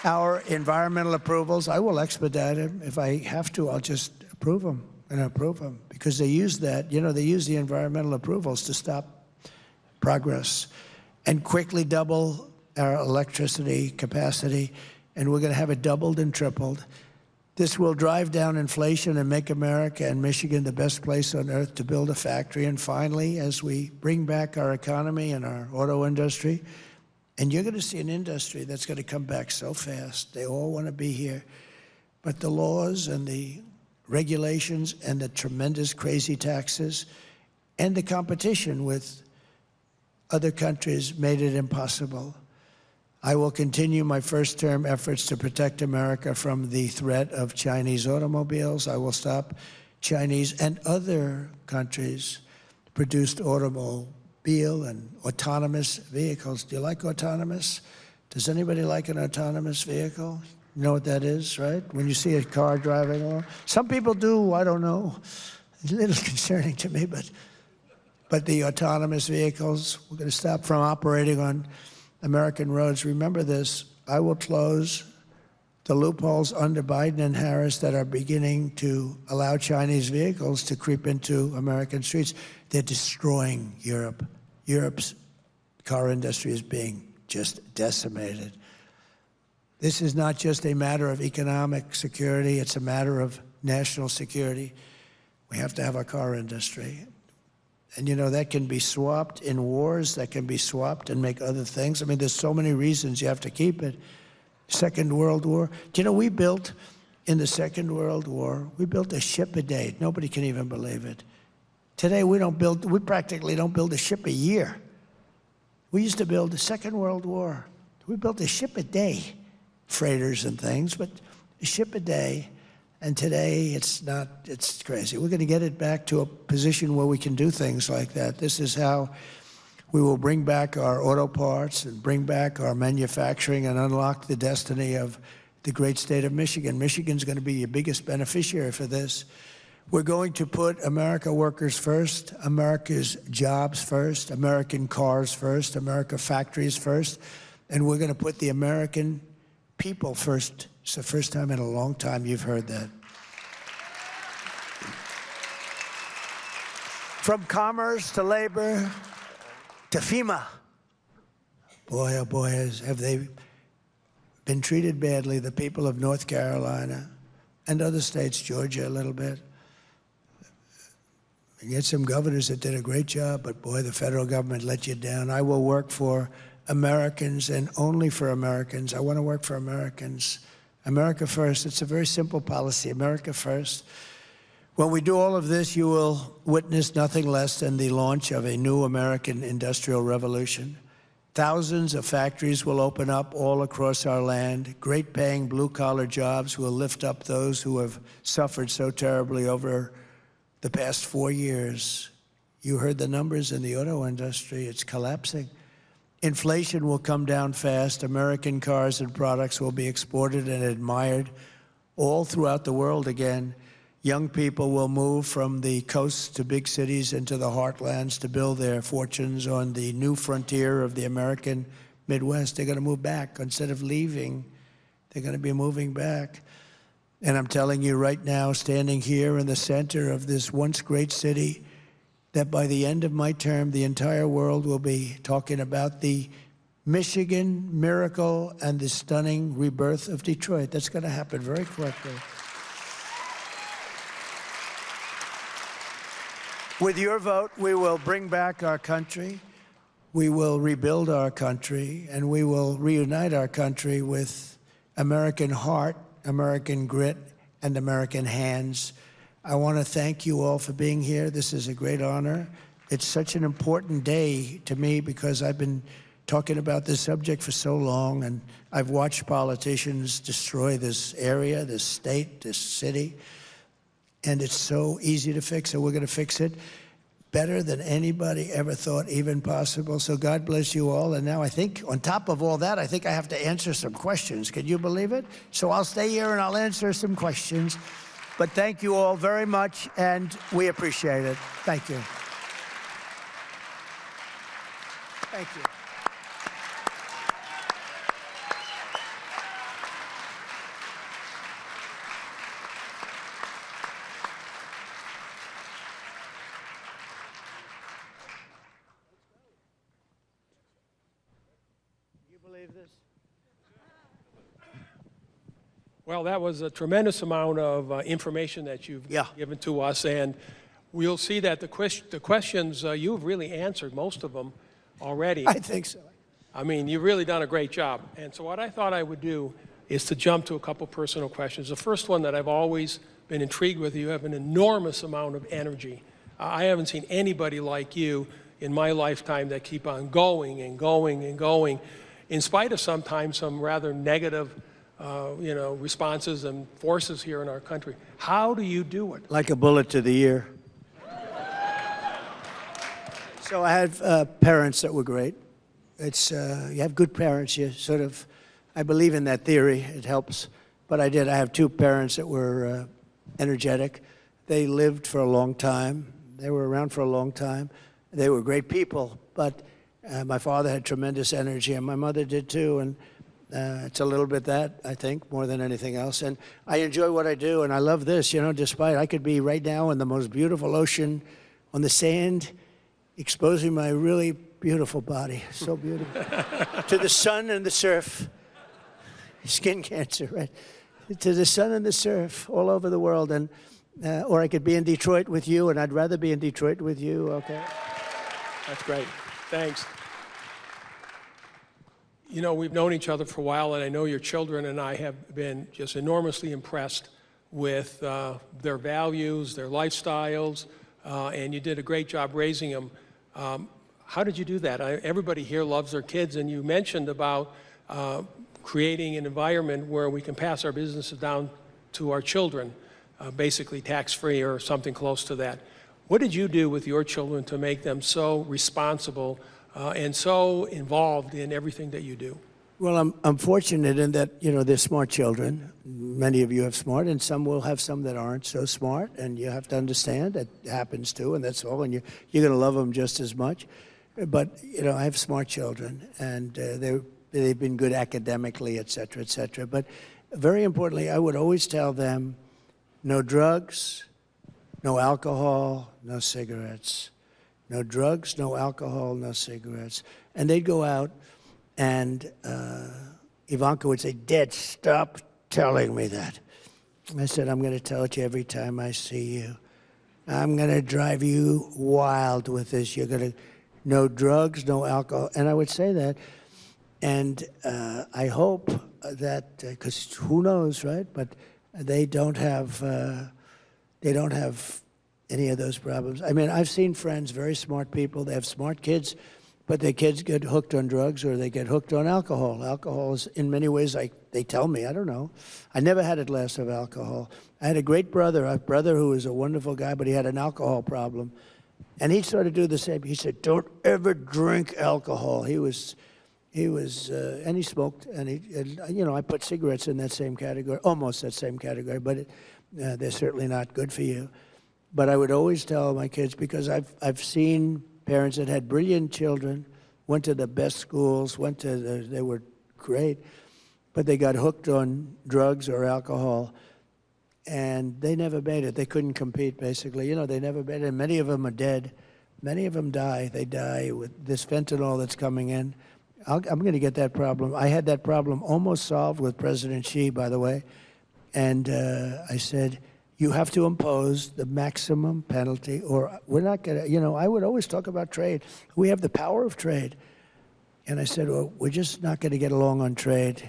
our environmental approvals. I will expedite them. If I have to, I'll just approve them and approve them, because they use that. You know, they use the environmental approvals to stop progress and quickly double our electricity capacity, and we're going to have it doubled and tripled. This will drive down inflation and make America and Michigan the best place on earth to build a factory. And finally, as we bring back our economy and our auto industry, and you're going to see an industry that's going to come back so fast. They all want to be here. But the laws and the regulations and the tremendous crazy taxes and the competition with other countries made it impossible. I will continue my first-term efforts to protect America from the threat of Chinese automobiles. I will stop Chinese and other countries produced automobile and autonomous vehicles. Do you like autonomous? Does anybody like an autonomous vehicle? You know what that is, right? When you see a car driving along. Some people do, I don't know. It's a little concerning to me, but the autonomous vehicles, we're going to stop from operating on American roads. Remember this, I will close the loopholes under Biden and Harris that are beginning to allow Chinese vehicles to creep into American streets. They're destroying Europe. Europe's car industry is being just decimated. This is not just a matter of economic security, it's a matter of national security. We have to have a car industry. And you know, that can be swapped in wars, that can be swapped and make other things. I mean, there's so many reasons you have to keep it. Second World War. Do you know, we built, in the Second World War, we built a ship a day. Nobody can even believe it. Today, we practically don't build a ship a year. We used to build the Second World War. We built a ship a day, freighters and things, but a ship a day. And today, it's crazy. We're going to get it back to a position where we can do things like that. This is how we will bring back our auto parts and bring back our manufacturing and unlock the destiny of the great state of Michigan. Michigan's going to be your biggest beneficiary for this. We're going to put America workers first, America's jobs first, American cars first, America factories first, and we're going to put the American people first. It's the first time in a long time you've heard that. From commerce to labor to FEMA. Boy, oh boy, have they been treated badly, the people of North Carolina and other states, Georgia a little bit. You get some governors that did a great job, but boy, the federal government let you down. I will work for Americans and only for Americans. I want to work for Americans. America first. It's a very simple policy, America first. When we do all of this, you will witness nothing less than the launch of a new American industrial revolution. Thousands of factories will open up all across our land. Great paying blue-collar jobs will lift up those who have suffered so terribly over the past 4 years. You heard the numbers in the auto industry. It's collapsing. Inflation will come down fast. American cars and products will be exported and admired all throughout the world again. Young people will move from the coasts to big cities and to the heartlands to build their fortunes on the new frontier of the American Midwest. They're going to move back. Instead of leaving, they're going to be moving back. And I'm telling you right now, standing here in the center of this once great city, that by the end of my term, the entire world will be talking about the Michigan miracle and the stunning rebirth of Detroit. That's going to happen very quickly. With your vote, we will bring back our country, we will rebuild our country, and we will reunite our country with American heart, American grit, and American hands. I want to thank you all for being here. This is a great honor. It's such an important day to me because I've been talking about this subject for so long, and I've watched politicians destroy this area, this state, this city. And it's so easy to fix, so we're going to fix it better than anybody ever thought even possible. So God bless you all. And now I think, on top of all that, I think I have to answer some questions. Can you believe it? So I'll stay here and I'll answer some questions. But thank you all very much, and we appreciate it. Thank you. Thank you. Well, that was a tremendous amount of information that you've given to us, and we'll see that the questions, you've really answered most of them already. I think so. I mean, you've really done a great job. And so what I thought I would do is to jump to a couple personal questions. The first one that I've always been intrigued with, you have an enormous amount of energy. I haven't seen anybody like you in my lifetime that keep on going and going and going, in spite of sometimes some rather negative responses and forces here in our country. How do you do it? Like a bullet to the ear. So I had parents that were great. It's you have good parents, you sort of, I believe in that theory, it helps. But I have two parents that were energetic. They lived for a long time. They were around for a long time. They were great people, but my father had tremendous energy, and my mother did too. And it's a little bit that, I think, more than anything else. And I enjoy what I do, and I love this, despite I could be right now in the most beautiful ocean on the sand, exposing my really beautiful body, so beautiful, to the sun and the surf. Skin cancer, right? To the sun and the surf all over the world. And Or I could be in Detroit with you, and I'd rather be in Detroit with you, okay? That's great. Thanks. You know, we've known each other for a while, and I know your children and I have been just enormously impressed with their values, their lifestyles, and you did a great job raising them. How did you do that? Everybody here loves their kids, and you mentioned about creating an environment where we can pass our businesses down to our children, basically tax-free or something close to that. What did you do with your children to make them so responsible and so involved in everything that you do? Well, I'm fortunate in that, you know, they're smart children. Many of you have smart, and some will have some that aren't so smart, and you have to understand that happens too, and that's all, and you're going to love them just as much. But, you know, I have smart children, and they've been good academically, et cetera, et cetera. But very importantly, I would always tell them, no drugs, no alcohol, no cigarettes. No drugs, no alcohol, no cigarettes. And they'd go out, and Ivanka would say, Dad, stop telling me that. I said, I'm going to tell it to you every time I see you. I'm going to drive you wild with this. You're going to, no drugs, no alcohol. And I would say that. And I hope that, because who knows, right? But they don't have any of those problems. I mean, I've seen friends, very smart people, they have smart kids, but their kids get hooked on drugs or they get hooked on alcohol. Alcohol is, in many ways, like they tell me, I don't know. I never had a glass of alcohol. I had a brother who was a wonderful guy, but he had an alcohol problem. And he sort of do the same. He said, don't ever drink alcohol. He was, and he smoked, and you know, I put cigarettes in that same category, almost that same category, but they're certainly not good for you. But I would always tell my kids, because I've seen parents that had brilliant children, went to the best schools, they were great, but they got hooked on drugs or alcohol, and they never made it. They couldn't compete, basically. You know, they never made it, and many of them are dead. Many of them die. They die with this fentanyl that's coming in. I'm going to get that problem. I had that problem almost solved with President Xi, by the way, and I said, you have to impose the maximum penalty, or we're not going to, you know, I would always talk about trade. We have the power of trade. And I said, well, we're just not going to get along on trade.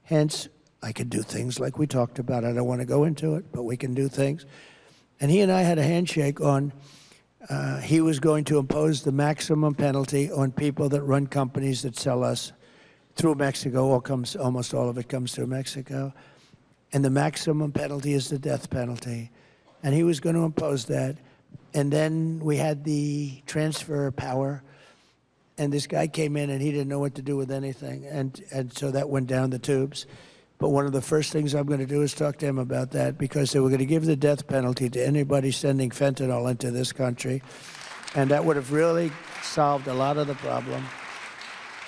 Hence, I could do things like we talked about. I don't want to go into it, but we can do things. And he and I had a handshake on, he was going to impose the maximum penalty on people that run companies that sell us through Mexico. Almost all of it comes through Mexico. And the maximum penalty is the death penalty. And he was going to impose that. And then we had the transfer power. And this guy came in, and he didn't know what to do with anything. And so that went down the tubes. But one of the first things I'm going to do is talk to him about that, because they were going to give the death penalty to anybody sending fentanyl into this country. And that would have really solved a lot of the problem.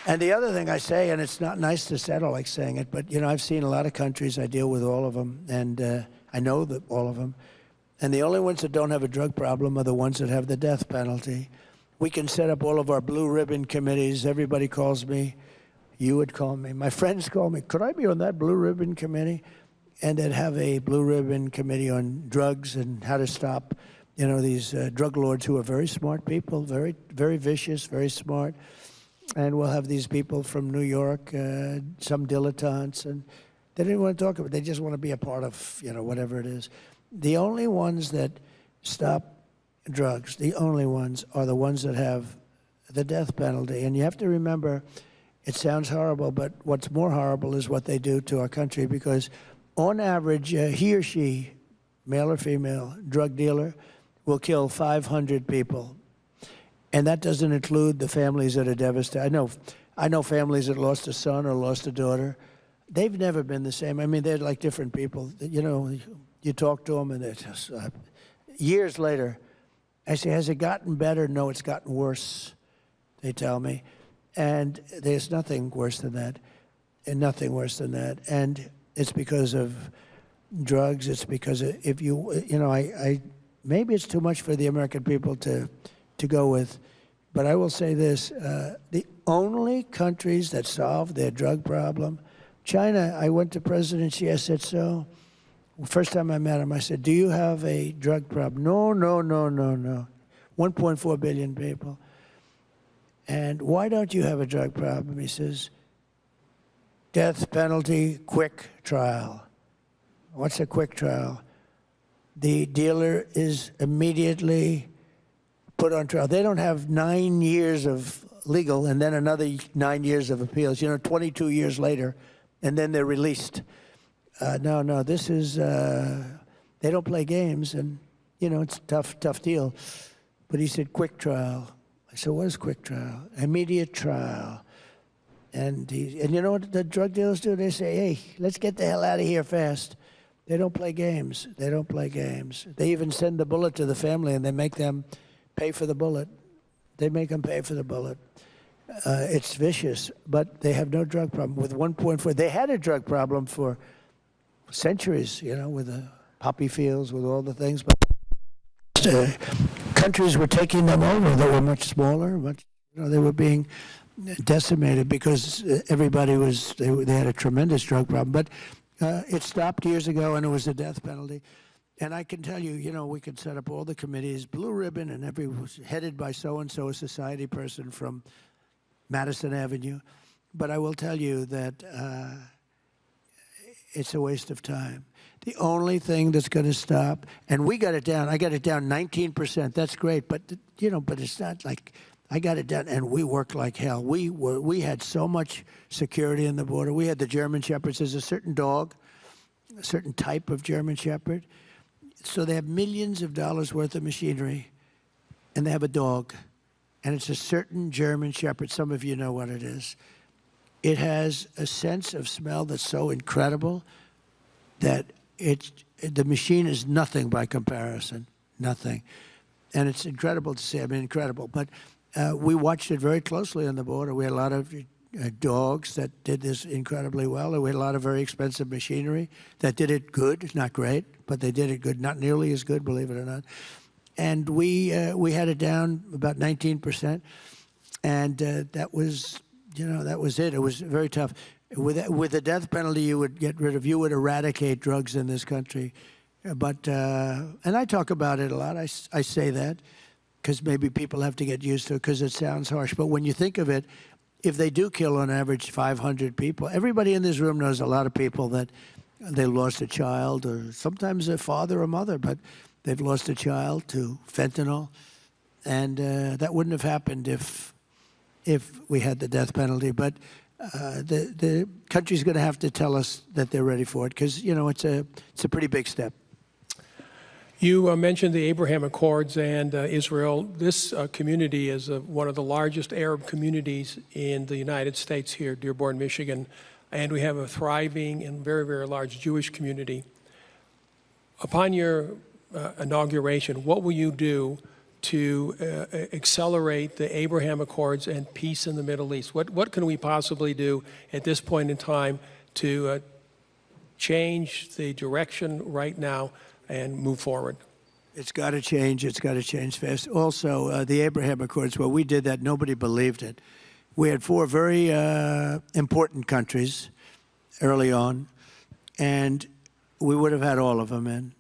And the other thing I say, and it's not nice to settle like saying it, but, you know, I've seen a lot of countries. I deal with all of them, and I know that all of them. And the only ones that don't have a drug problem are the ones that have the death penalty. We can set up all of our blue ribbon committees. Everybody calls me. You would call me. My friends call me. Could I be on that blue ribbon committee? And they'd have a blue ribbon committee on drugs and how to stop, you know, these drug lords who are very smart people, very, very vicious, very smart. And we'll have these people from New York, some dilettantes, and they didn't want to talk about it. They just want to be a part of, you know, whatever it is. The only ones that stop drugs, the only ones, are the ones that have the death penalty. And you have to remember, it sounds horrible, but what's more horrible is what they do to our country, because on average, he or she, male or female, drug dealer, will kill 500 people. And that doesn't include the families that are devastated. I know families that lost a son or lost a daughter. They've never been the same. I mean, they're like different people. You know, you talk to them, and they're just, years later, I say, has it gotten better? No, it's gotten worse, they tell me. And there's nothing worse than that, and nothing worse than that. And it's because of drugs. It's because if you know, maybe it's too much for the American people to go with, but I will say this, the only countries that solved their drug problem, China, I went to President Xi, I said, so First time I met him, I said, do you have a drug problem? No, no, no, no, no. 1.4 billion people. And why don't you have a drug problem? He says, death penalty, quick trial. What's a quick trial? The dealer is immediately put on trial. They don't have 9 years of legal and then another 9 years of appeals, 22 years later, and then they're released. No, this is, they don't play games, and, it's a tough deal. But he said, quick trial. I said, what is quick trial? Immediate trial. And you know what the drug dealers do? They say, hey, let's get the hell out of here fast. They don't play games. They don't play games. They even send the bullet to the family, and they make them pay for the bullet. They make them pay for the bullet. It's vicious, but they have no drug problem. With 1.4, they had a drug problem for centuries, with the poppy fields, with all the things. But countries were taking them over that were much smaller. They were being decimated because everybody they had a tremendous drug problem. But it stopped years ago, and it was the death penalty. And I can tell you, we could set up all the committees, blue ribbon, and headed by so-and-so, a society person from Madison Avenue. But I will tell you that it's a waste of time. The only thing that's going to stop, and we got it down. I got it down 19%. That's great, but but it's not like I got it down, and we worked like hell. We had so much security in the border. We had the German Shepherds. There's a certain dog, a certain type of German Shepherd. So they have millions of dollars worth of machinery, and they have a dog, and it's a certain German Shepherd. Some of you know what it is. It has a sense of smell that's so incredible that the machine is nothing by comparison, nothing. And it's incredible to see. Incredible. But we watched it very closely on the border. We had a lot of dogs that did this incredibly well. And we had a lot of very expensive machinery that did it good, not great, but they did it good, not nearly as good, believe it or not. And we had it down about 19%, and that was it. It was very tough. With the death penalty, you would eradicate drugs in this country. But and I talk about it a lot. I say that because maybe people have to get used to it because it sounds harsh. But when you think of it, if they do kill on average 500 people, everybody in this room knows a lot of people that they lost a child or sometimes a father or mother, but they've lost a child to fentanyl. And that wouldn't have happened if we had the death penalty. But the country's going to have to tell us that they're ready for it because, it's a pretty big step. You mentioned the Abraham Accords and Israel. This community is one of the largest Arab communities in the United States here, Dearborn, Michigan. And we have a thriving and very, very large Jewish community. Upon your inauguration, what will you do to accelerate the Abraham Accords and peace in the Middle East? What can we possibly do at this point in time to change the direction right now and move forward? It's got to change. It's got to change fast. Also, the Abraham Accords, well, we did that. Nobody believed it. We had 4 very important countries early on, and we would have had all of them in.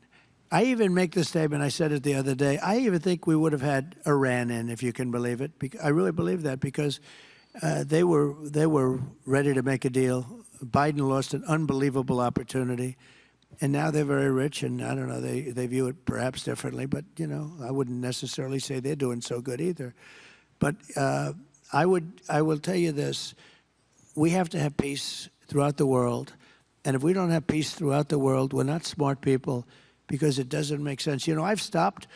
I even make the statement, I said it the other day, I even think we would have had Iran in, if you can believe it. I really believe that because they were ready to make a deal. Biden lost an unbelievable opportunity. And now they're very rich, and I don't know, they view it perhaps differently, but, I wouldn't necessarily say they're doing so good either. But I will tell you this, we have to have peace throughout the world, and if we don't have peace throughout the world, we're not smart people because it doesn't make sense. I've stopped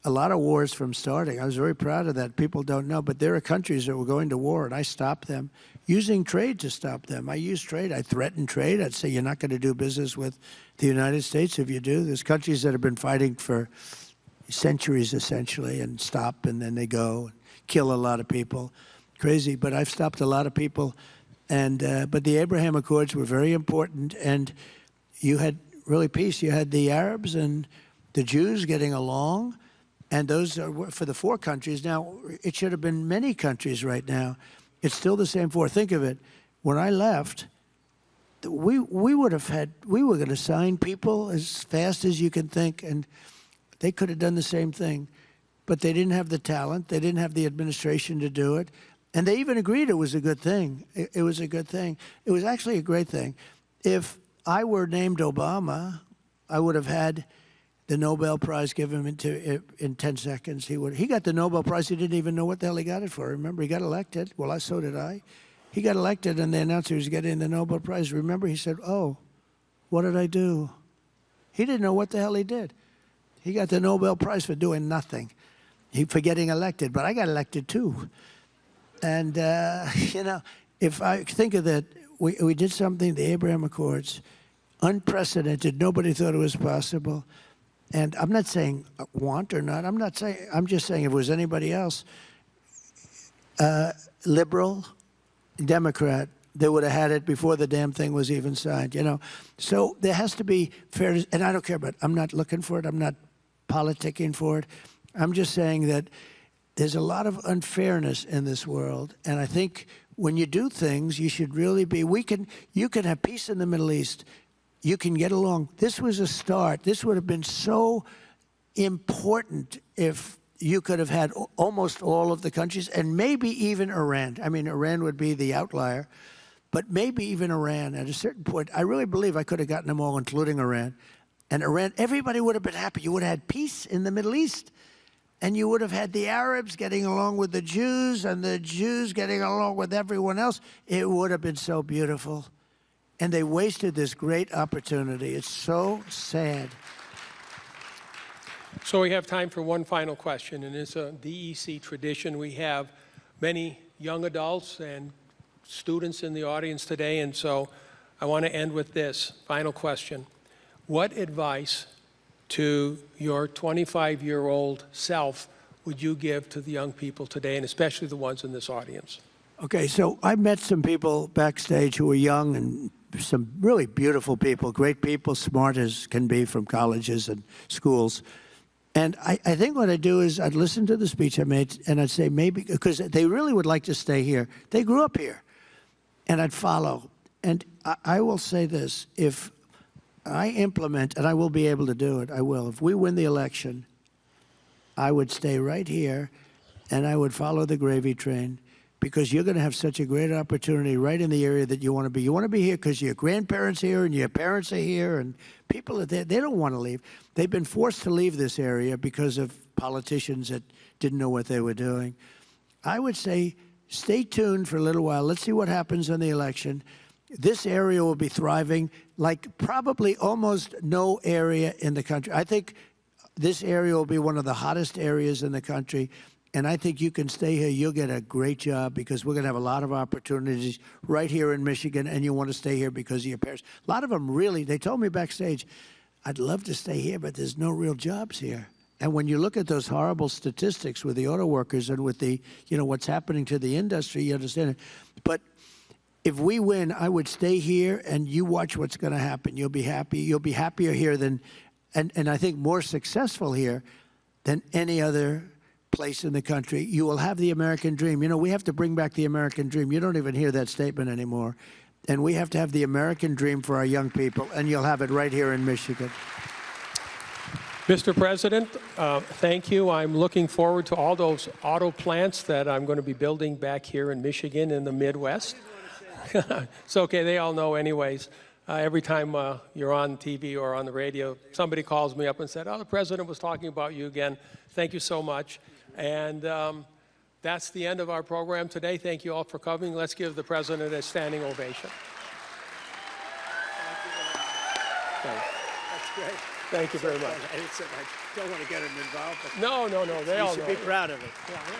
a lot of wars from starting. I was very proud of that. People don't know, but there are countries that were going to war, and I stopped them using trade to stop them. I used trade. I threatened trade. I'd say, you're not going to do business with the United States if you do. There's countries that have been fighting for centuries, essentially, and stop, and then they go and kill a lot of people. Crazy, but I've stopped a lot of people. And but the Abraham Accords were very important, and you had really peace. You had the Arabs and the Jews getting along, and those are for the 4 countries. Now, it should have been many countries right now. It's still the same 4. Think of it. When I left, we were going to sign people as fast as you can think, and they could have done the same thing, but they didn't have the talent, they didn't have the administration to do it, and they even agreed it was a good thing. It was a good thing. It was actually a great thing. If I were named Obama, I would have had the Nobel Prize given in 10 seconds. He got the Nobel Prize. He didn't even know what the hell he got it for. Remember, he got elected. Well, so did I. He got elected, and they announced he was getting the Nobel Prize. Remember, he said, "Oh, what did I do?" He didn't know what the hell he did. He got the Nobel Prize for doing nothing, for getting elected. But I got elected too. And you know, if I think of that, we did something, the Abraham Accords, unprecedented. Nobody thought it was possible. And I'm not saying want or not. I'm just saying if it was anybody else, liberal, Democrat, they would have had it before the damn thing was even signed, you know. So there has to be fairness, and I don't care about it. I'm not looking for it. I'm not politicking for it. I'm just saying that there's a lot of unfairness in this world, and I think when you do things, you should really be, you can have peace in the Middle East. You can get along. This was a start. This would have been so important if you could have had almost all of the countries, and maybe even Iran. I mean, Iran would be the outlier, but maybe even Iran at a certain point. I really believe I could have gotten them all, including Iran. And Iran, everybody would have been happy. You would have had peace in the Middle East. And you would have had the Arabs getting along with the Jews and the Jews getting along with everyone else. It would have been so beautiful. And they wasted this great opportunity. It's so sad. So we have time for one final question, and it's a DEC tradition. We have many young adults and students in the audience today, and so I want to end with this final question. What advice to your 25-year-old self would you give to the young people today, and especially the ones in this audience? Okay, so I met some people backstage who were young and some really beautiful people, great people, smart as can be from colleges and schools. And I think what I'd do is I'd listen to the speech I made, and I'd say maybe, because they really would like to stay here. They grew up here. And I'd follow. And I will say this, if I implement, and I will be able to do it, I will. If we win the election, I would stay right here, and I would follow the gravy train, because you're going to have such a great opportunity right in the area that you want to be. You want to be here because your grandparents are here and your parents are here and people are there. They don't want to leave. They've been forced to leave this area because of politicians that didn't know what they were doing. I would say stay tuned for a little while. Let's see what happens in the election. This area will be thriving like probably almost no area in the country. I think this area will be one of the hottest areas in the country. And I think you can stay here. You'll get a great job because we're going to have a lot of opportunities right here in Michigan, and you want to stay here because of your parents. A lot of them really, they told me backstage, I'd love to stay here, but there's no real jobs here. And when you look at those horrible statistics with the auto workers and with the, you know, what's happening to the industry, you understand it. But if we win, I would stay here, and you watch what's going to happen. You'll be happy. You'll be happier here than, and I think more successful here than any other place in the country. You will have the American dream. You know, we have to bring back the American dream. You don't even hear that statement anymore. And we have to have the American dream for our young people, and you'll have it right here in Michigan. Mr. President, thank you. I'm looking forward to all those auto plants that I'm going to be building back here in Michigan in the Midwest. It's okay, they all know anyways. Every time you're on TV or on the radio, somebody calls me up and said, oh, the president was talking about you again. Thank you so much. And that's the end of our program today. Thank you all for coming. Let's give the president a standing ovation. That's great. Thank you very much. I don't want to get him involved, but No, they all know. you should be proud of it. Yeah, I know.